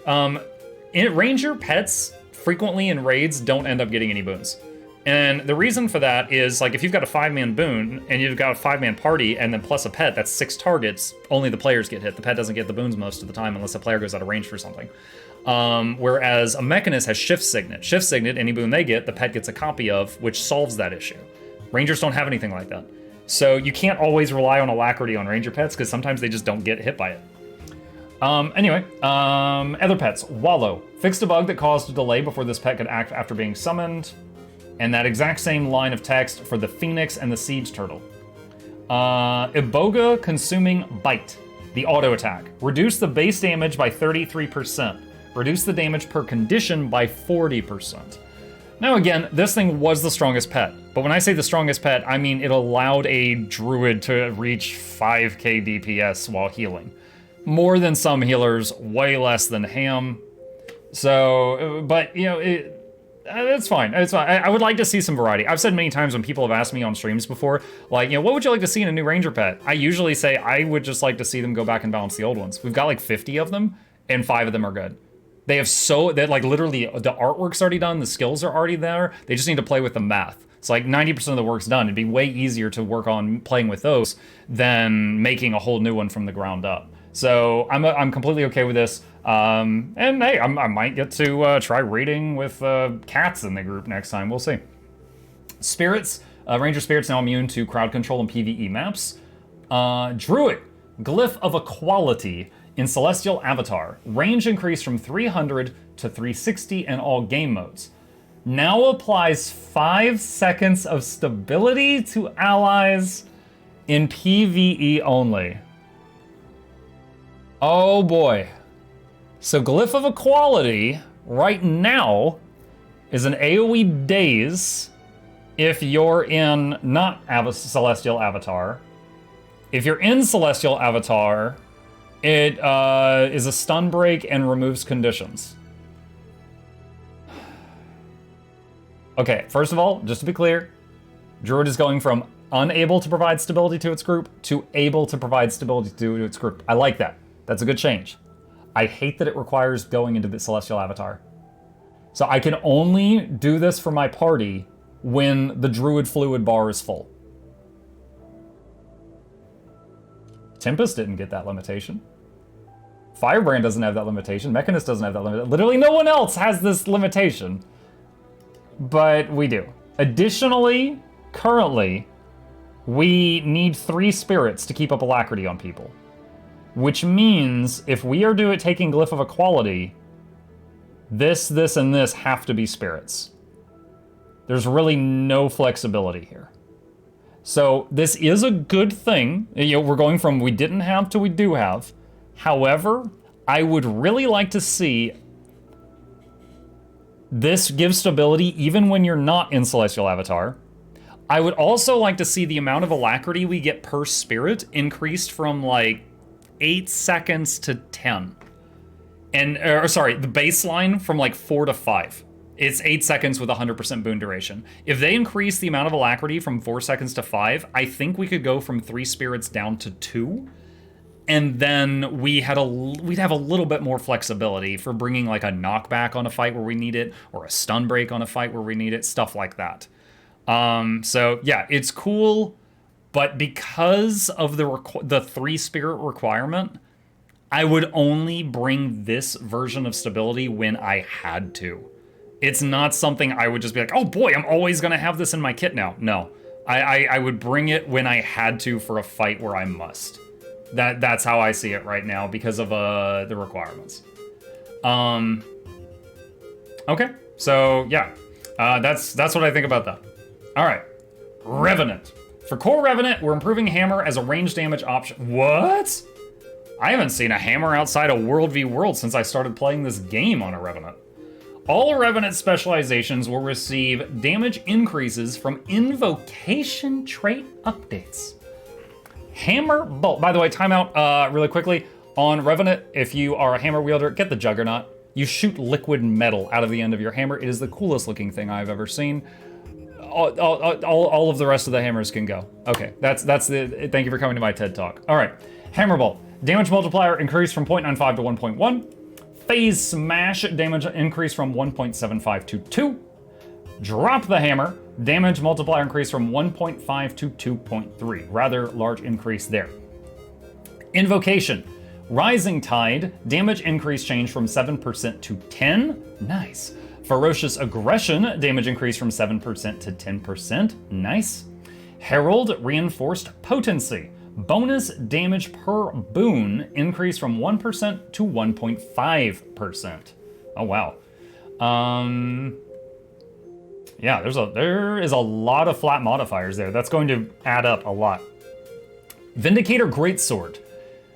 Ranger pets frequently in raids don't end up getting any boons. And the reason for that is, like, if you've got a 5-man boon and you've got a 5-man party and then plus a pet, that's 6 targets, only the players get hit. The pet doesn't get the boons most of the time unless the player goes out of range for something. Whereas a Mechanist has Shift Signet. Shift Signet, any boon they get, the pet gets a copy of, which solves that issue. Rangers don't have anything like that. So you can't always rely on alacrity on Ranger pets because sometimes they just don't get hit by it. Other pets. Wallow. Fixed a bug that caused a delay before this pet could act after being summoned. And that exact same line of text for the Phoenix and the Siege Turtle. Iboga Consuming Bite. The auto attack. Reduce the base damage by 33%. Reduce the damage per condition by 40%. Now again, this thing was the strongest pet. But when I say the strongest pet, I mean it allowed a druid to reach 5k DPS while healing. More than some healers, way less than Ham. So, but it's fine. It's fine. I would like to see some variety. I've said many times when people have asked me on streams before, like, what would you like to see in a new Ranger pet? I usually say I would just like to see them go back and balance the old ones. We've got like 50 of them, and 5 of them are good. They have like literally the artwork's already done, the skills are already there. They just need to play with the math. It's like 90% of the work's done. It'd be way easier to work on playing with those than making a whole new one from the ground up. So I'm completely okay with this. And hey, I might get to try raiding with cats in the group next time. We'll see. Spirits. Ranger Spirits now immune to crowd control and PvE maps. Druid. Glyph of Equality in Celestial Avatar. Range increased from 300 to 360 in all game modes. Now applies 5 seconds of stability to allies in PvE only. Oh boy. So Glyph of Equality right now is an AoE daze if you're in not Celestial Avatar. If you're in Celestial Avatar, it is a stun break and removes conditions. Okay, first of all, just to be clear, Druid is going from unable to provide stability to its group to able to provide stability to its group. I like that. That's a good change. I hate that it requires going into the Celestial Avatar. So I can only do this for my party when the Druid Fluid bar is full. Tempest didn't get that limitation. Firebrand doesn't have that limitation. Mechanist doesn't have that limitation. Literally no one else has this limitation. But we do. Additionally, currently, we need 3 spirits to keep up alacrity on people. Which means if we are taking Glyph of Equality, this, and this have to be spirits. There's really no flexibility here. So this is a good thing. You know, we're going from we didn't have to we do have. However, I would really like to see this give stability even when you're not in Celestial Avatar. I would also like to see the amount of alacrity we get per spirit increased from like 8 seconds to 10. And, sorry, the baseline from like 4 to 5. It's 8 seconds with 100% boon duration. If they increase the amount of alacrity from 4 seconds to 5, I think we could go from 3 spirits down to 2. And then we'd have a little bit more flexibility for bringing like a knockback on a fight where we need it, or a stun break on a fight where we need it, stuff like that. So yeah, it's cool, but because of the 3 spirit requirement, I would only bring this version of stability when I had to. It's not something I would just be like, oh boy, I'm always gonna have this in my kit now. No, I would bring it when I had to for a fight where I must. That's how I see it right now because of the requirements. Okay, so yeah, that's what I think about that. All right, Revenant. For core Revenant, we're improving Hammer as a range damage option. What? I haven't seen a hammer outside of World v World since I started playing this game on a Revenant. All Revenant specializations will receive damage increases from invocation trait updates. Hammer Bolt. By the way, timeout really quickly. On Revenant, if you are a hammer wielder, get the Juggernaut. You shoot liquid metal out of the end of your hammer. It is the coolest looking thing I've ever seen. All of the rest of the hammers can go. Okay, that's the. Thank you for coming to my TED Talk. All right, Hammer Bolt. Damage multiplier increased from 0.95 to 1.1. Phase Smash damage increased from 1.75 to 2. Drop the Hammer. Damage multiplier increased from 1.5 to 2.3. Rather large increase there. Invocation. Rising Tide. Damage increase changed from 7% to 10. Nice. Ferocious Aggression. Damage increased from 7% to 10%. Nice. Herald Reinforced Potency. Bonus damage per boon increased from 1% to 1.5%. Oh, wow. Yeah, there is a lot of flat modifiers there. That's going to add up a lot. Vindicator Greatsword.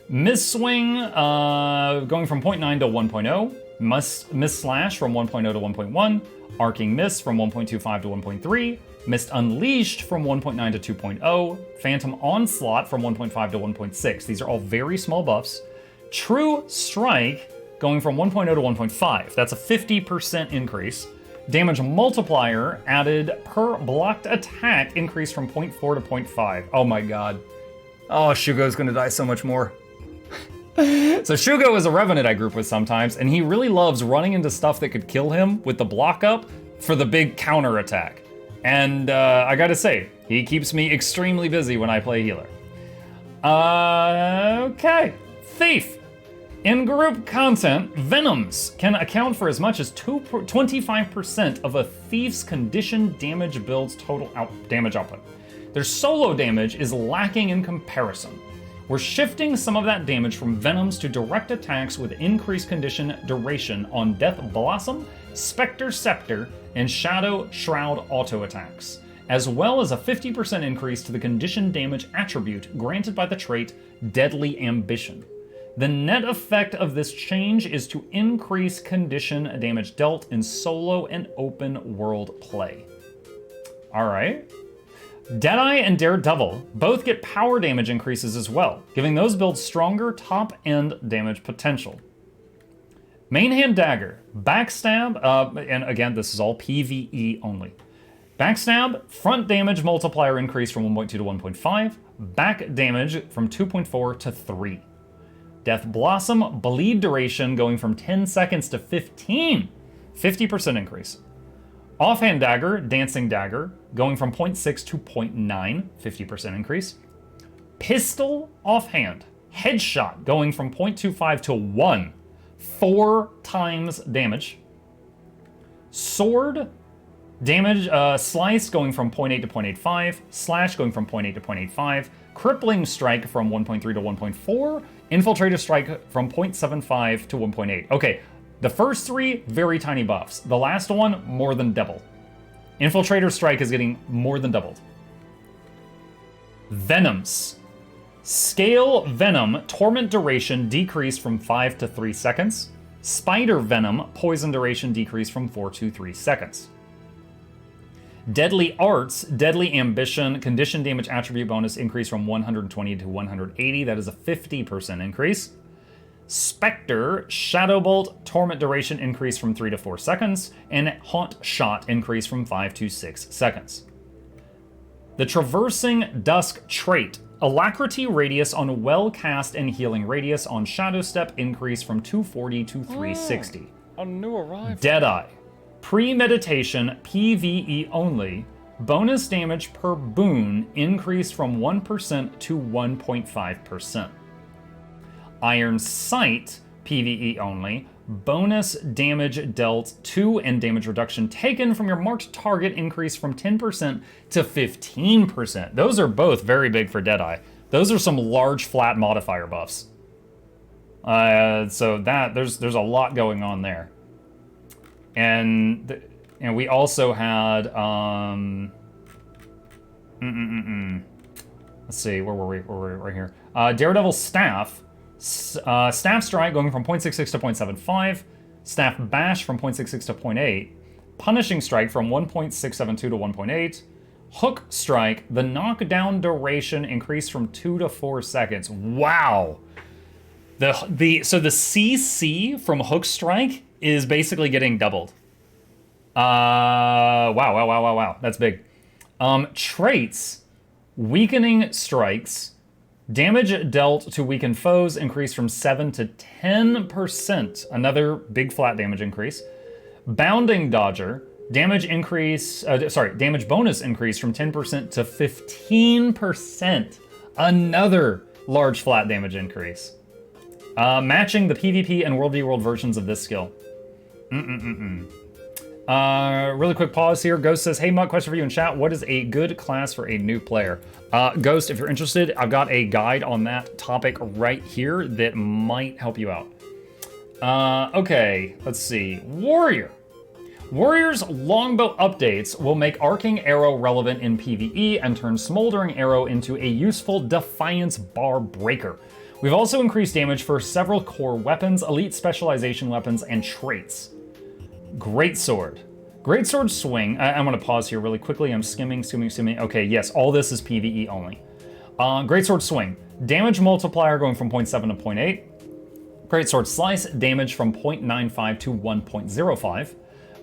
Miss Swing going from 0.9 to 1.0. Miss Slash from 1.0 to 1.1. Arcing Mist from 1.25 to 1.3. Mist Unleashed from 1.9 to 2.0. Phantom Onslaught from 1.5 to 1.6. These are all very small buffs. True Strike going from 1.0 to 1.5. That's a 50% increase. Damage multiplier added per blocked attack increased from 0.4 to 0.5. Oh my god. Oh, Shugo's gonna die so much more. So Shugo is a Revenant I group with sometimes, and he really loves running into stuff that could kill him with the block up for the big counter attack. And I gotta say, he keeps me extremely busy when I play healer. Okay. Thief. In group content, Venoms can account for as much as 25% of a Thief's condition damage build's total damage output. Their solo damage is lacking in comparison. We're shifting some of that damage from Venoms to direct attacks with increased condition duration on Death Blossom, Spectre Scepter, and Shadow Shroud auto attacks, as well as a 50% increase to the condition damage attribute granted by the trait Deadly Ambition. The net effect of this change is to increase condition damage dealt in solo and open world play. Alright. Deadeye and Daredevil both get power damage increases as well, giving those builds stronger top-end damage potential. Main Hand Dagger, Backstab, and again, this is all PvE only. Backstab, front damage multiplier increase from 1.2 to 1.5, back damage from 2.4 to 3. Death Blossom, bleed duration going from 10 seconds to 15, 50% increase. Offhand Dagger, Dancing Dagger, going from 0.6 to 0.9, 50% increase. Pistol Offhand, Headshot, going from 0.25 to 1, 4 times damage. Sword, damage, Slice going from 0.8 to 0.85, Slash going from 0.8 to 0.85, Crippling Strike from 1.3 to 1.4, Infiltrative Strike from 0.75 to 1.8. Okay, the first 3, very tiny buffs. The last one, more than double. Infiltrator Strike is getting more than doubled. Venoms. Scale Venom, torment duration decreased from 5 to 3 seconds. Spider Venom, poison duration decreased from 4 to 3 seconds. Deadly Arts, Deadly Ambition, condition damage attribute bonus increase from 120 to 180. That is a 50% increase. Spectre, Shadow Bolt, torment duration increase from 3 to 4 seconds. And Haunt Shot increase from 5 to 6 seconds. The Traversing Dusk trait, Alacrity radius on well cast and healing radius on Shadow Step increase from 240 to 360. A new arrival. Deadeye. Premeditation, PvE only. Bonus damage per boon increased from 1% to 1.5%. Iron Sight, PvE only. Bonus damage dealt to and damage reduction taken from your marked target increased from 10% to 15%. Those are both very big for Deadeye. Those are some large flat modifier buffs. So that there's a lot going on there. And we also had let's see, where were we? Right here. Daredevil Staff. Staff Strike going from 0.66 to 0.75. Staff Bash from 0.66 to 0.8. Punishing Strike from 1.672 to 1.8. Hook Strike, the knockdown duration increased from 2 to 4 seconds. Wow. So the CC from Hook Strike is basically getting doubled. Wow. That's big. Traits, Weakening Strikes, damage dealt to weakened foes increased from 7 to 10%. Another big flat damage increase. Bounding Dodger, damage bonus increase from 10% to 15%. Another large flat damage increase. Matching the PvP and World v World versions of this skill. Really quick pause here. Ghost says, hey Mutt, question for you in chat. What is a good class for a new player? Ghost, if you're interested, I've got a guide on that topic right here that might help you out. Okay, let's see. Warrior. Warrior's longbow updates will make Arcing Arrow relevant in PvE and turn Smoldering Arrow into a useful Defiance Bar Breaker. We've also increased damage for several core weapons, elite specialization weapons, and traits. Greatsword. Greatsword Swing. I'm going to pause here really quickly. I'm skimming. Okay, yes, all this is PvE only. Greatsword Swing. Damage multiplier going from 0.7 to 0.8. Greatsword Slice. Damage from 0.95 to 1.05.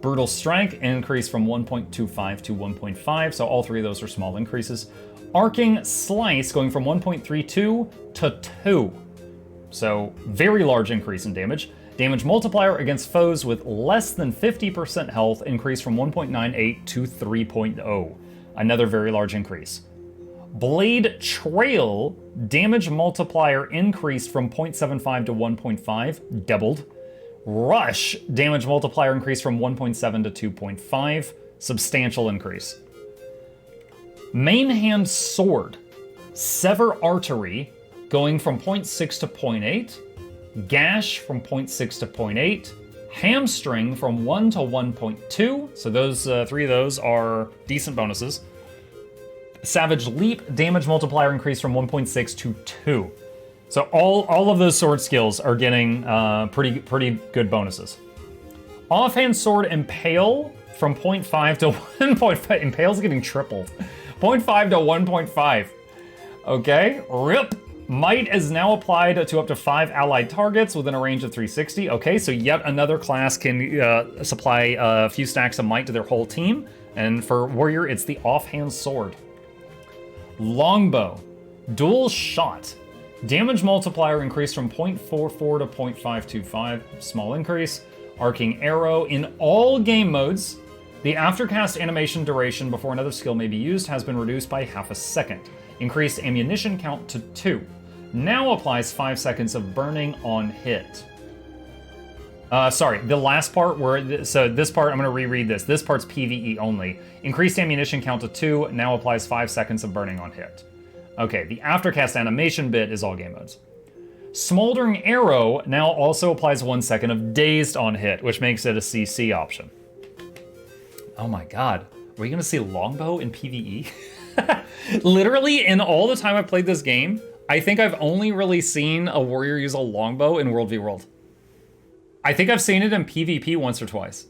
Brutal Strike. Increase from 1.25 to 1.5. So all three of those are small increases. Arcing Slice going from 1.32 to 2. So very large increase in damage. Damage multiplier against foes with less than 50% health increased from 1.98 to 3.0. Another very large increase. Blade Trail, damage multiplier increased from 0.75 to 1.5, doubled. Rush, damage multiplier increased from 1.7 to 2.5, substantial increase. Main Hand Sword, Sever Artery, going from 0.6 to 0.8. Gash from 0.6 to 0.8, Hamstring from 1 to 1.2, so those three of those are decent bonuses. Savage Leap, damage multiplier increase from 1.6 to 2. So all of those sword skills are getting pretty good bonuses. Offhand Sword Impale from 0.5 to 1.5, Impale's getting tripled. 0.5 to 1.5. Okay, RIP. Might is now applied to up to 5 allied targets within a range of 360. Okay, so yet another class can supply a few stacks of might to their whole team. And for Warrior, it's the Offhand Sword. Longbow. Dual Shot. Damage multiplier increased from 0.44 to 0.525. Small increase. Arcing Arrow. In all game modes, the aftercast animation duration before another skill may be used has been reduced by half a second. Increased ammunition count to 2. Now applies 5 seconds of burning on hit. Sorry, the last part so this part, I'm going to reread this. This part's PvE only. Increased ammunition count to 2, now applies 5 seconds of burning on hit. Okay, the aftercast animation bit is all game modes. Smoldering Arrow now also applies 1 second of dazed on hit, which makes it a CC option. Oh my god, are we going to see Longbow in PvE? Literally, in all the time I've played this game, I think I've only really seen a warrior use a longbow in World v World. I think I've seen it in PvP once or twice.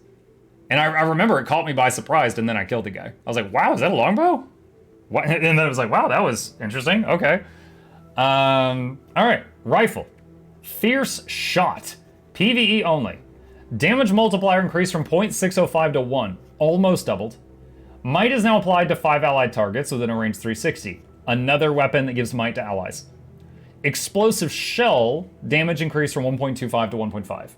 And I remember it caught me by surprise, and then I killed the guy. I was like, wow, is that a longbow? What? And then I was like, wow, that was interesting. Okay. All right, rifle. Fierce shot. PvE only. Damage multiplier increased from 0.605 to 1. Almost doubled. Might is now applied to 5 allied targets within a range 360. Another weapon that gives might to allies. Explosive shell. Damage increased from 1.25 to 1.5.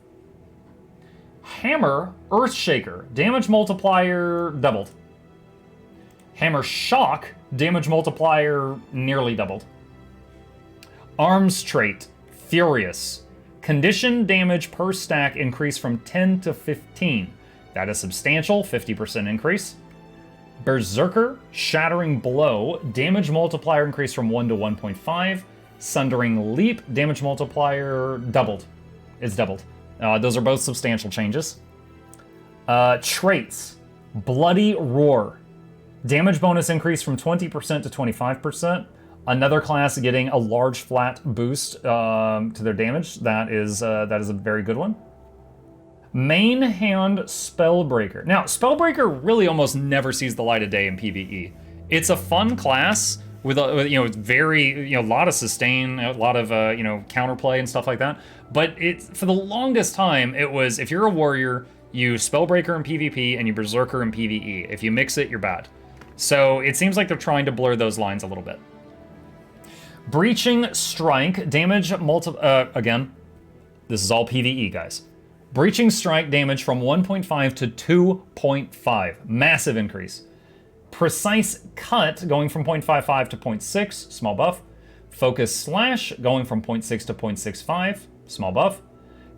Hammer Earthshaker. Damage multiplier doubled. Hammer Shock. Damage multiplier nearly doubled. Arms trait. Furious. Condition damage per stack increased from 10 to 15. That is substantial, 50% increase. Berserker, Shattering Blow, damage multiplier increased from 1 to 1.5. Sundering Leap, damage multiplier doubled. It's doubled. Those are both substantial changes. Traits, Bloody Roar. Damage bonus increased from 20% to 25%. Another class getting a large flat boost to their damage. That is a very good one. Main hand Spellbreaker. Now, Spellbreaker really almost never sees the light of day in PvE. It's a fun class with a lot of sustain, a lot of counterplay and stuff like that. But for the longest time, it was if you're a warrior, you Spellbreaker in PvP and you Berserker in PvE. If you mix it, you're bad. So it seems like they're trying to blur those lines a little bit. Breaching Strike, damage again, this is all PvE, guys. Breaching Strike damage from 1.5 to 2.5. Massive increase. Precise Cut going from 0.55 to 0.6. Small buff. Focus Slash going from 0.6 to 0.65. Small buff.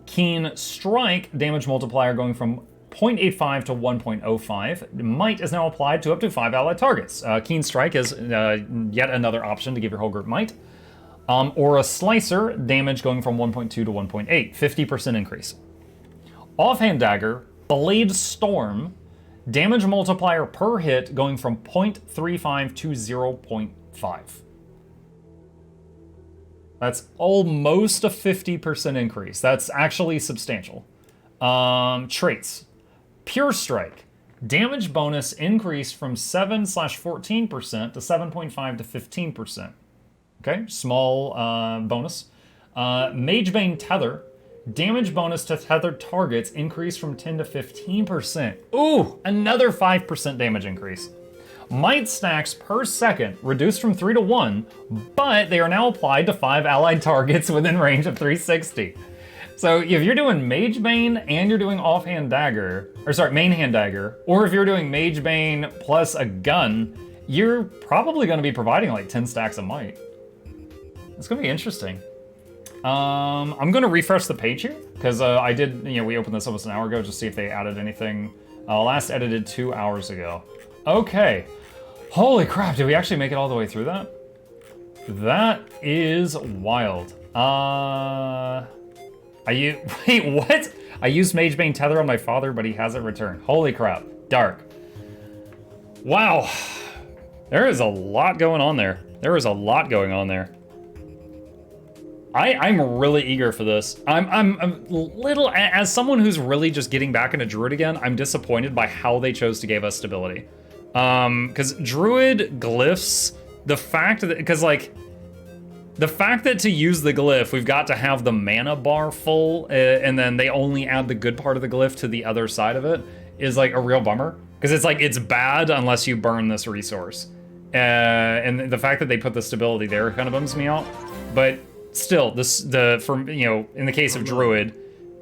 Keen Strike damage multiplier going from 0.85 to 1.05. Might is now applied to up to 5 allied targets. Keen Strike is yet another option to give your whole group might. Or a Slicer, damage going from 1.2 to 1.8. 50% increase. Offhand Dagger, Blade Storm, damage multiplier per hit going from 0.35 to 0.5. That's almost a 50% increase. That's actually substantial. Traits. Pure Strike. Damage bonus increased from 7/14% to 7.5 to 15%. Okay, small bonus. Magebane Tether. Damage bonus to tethered targets increased from 10 to 15%. Ooh, another 5% damage increase. Might stacks per second reduced from 3 to 1, but they are now applied to 5 allied targets within range of 360. So if you're doing Magebane and you're doing Offhand Dagger, Main Hand Dagger, or if you're doing Magebane plus a gun, you're probably going to be providing like 10 stacks of might. It's going to be interesting. I'm going to refresh the page here, because I did, we opened this almost an hour ago just to see if they added anything. Last edited 2 hours ago. Okay. Holy crap, did we actually make it all the way through that? That is wild. Wait, what? I used Magebane Tether on my father, but he hasn't returned. Holy crap. Dark. Wow. There is a lot going on there. I'm really eager for this. I'm a little, as someone who's really just getting back into Druid again, I'm disappointed by how they chose to give us stability. Because Druid glyphs, the fact that to use the glyph, we've got to have the mana bar full, and then they only add the good part of the glyph to the other side of it, is like a real bummer. Because it's like, it's bad unless you burn this resource. And the fact that they put the stability there kind of bums me out. But still, in the case of Druid,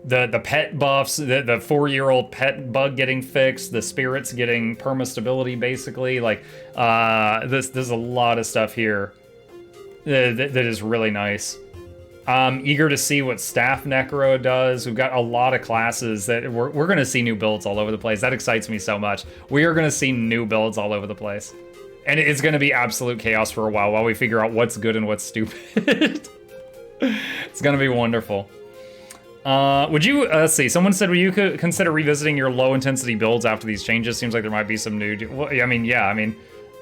the pet buffs, the 4-year-old pet bug getting fixed, the spirits getting perma stability, basically, like there's a lot of stuff here that is really nice. I'm eager to see what Staff Necro does. We've got a lot of classes that we're going to see new builds all over the place. That excites me so much. We are going to see new builds all over the place. And it's going to be absolute chaos for a while we figure out what's good and what's stupid. It's going to be wonderful. Would you, let's see, someone said, would you consider revisiting your low intensity builds after these changes? Seems like there might be some new,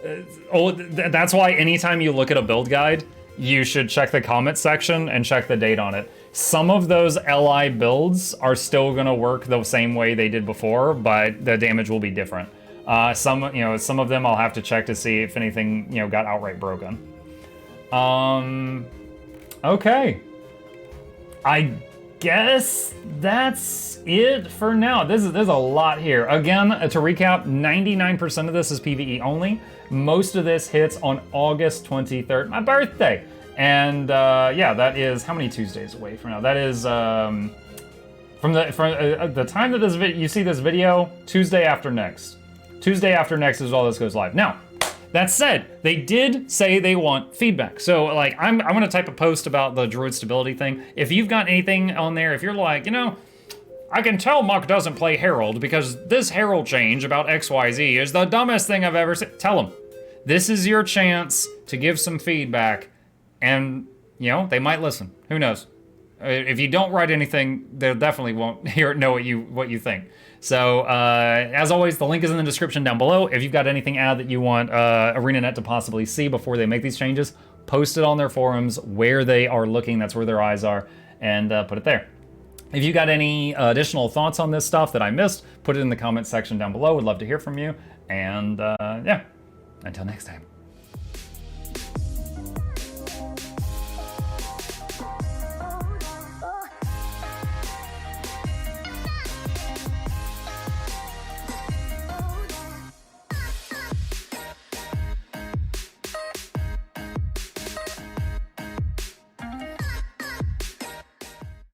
That's why anytime you look at a build guide, you should check the comment section and check the date on it. Some of those LI builds are still gonna work the same way they did before, but the damage will be different. Some of them I'll have to check to see if anything, got outright broken. Okay. I guess that's it for now. There's a lot here. Again, to recap, 99% of this is PvE only. Most of this hits on August 23rd, my birthday. And yeah, that is how many Tuesdays away from now? That is from the time that you see this video, Tuesday after next. Tuesday after next is all this goes live. Now, that said, they did say they want feedback. So, like, I'm gonna type a post about the Druid stability thing. If you've got anything on there, if you're like, I can tell Muck doesn't play Herald because this Herald change about XYZ is the dumbest thing I've ever seen. Tell them. This is your chance to give some feedback, and, they might listen. Who knows? If you don't write anything, they definitely won't know what you think. So, as always, the link is in the description down below. If you've got anything ad that you want ArenaNet to possibly see before they make these changes, post it on their forums where they are looking. That's where their eyes are, and put it there. If you got any additional thoughts on this stuff that I missed, put it in the comment section down below. Would love to hear from you. And yeah, until next time.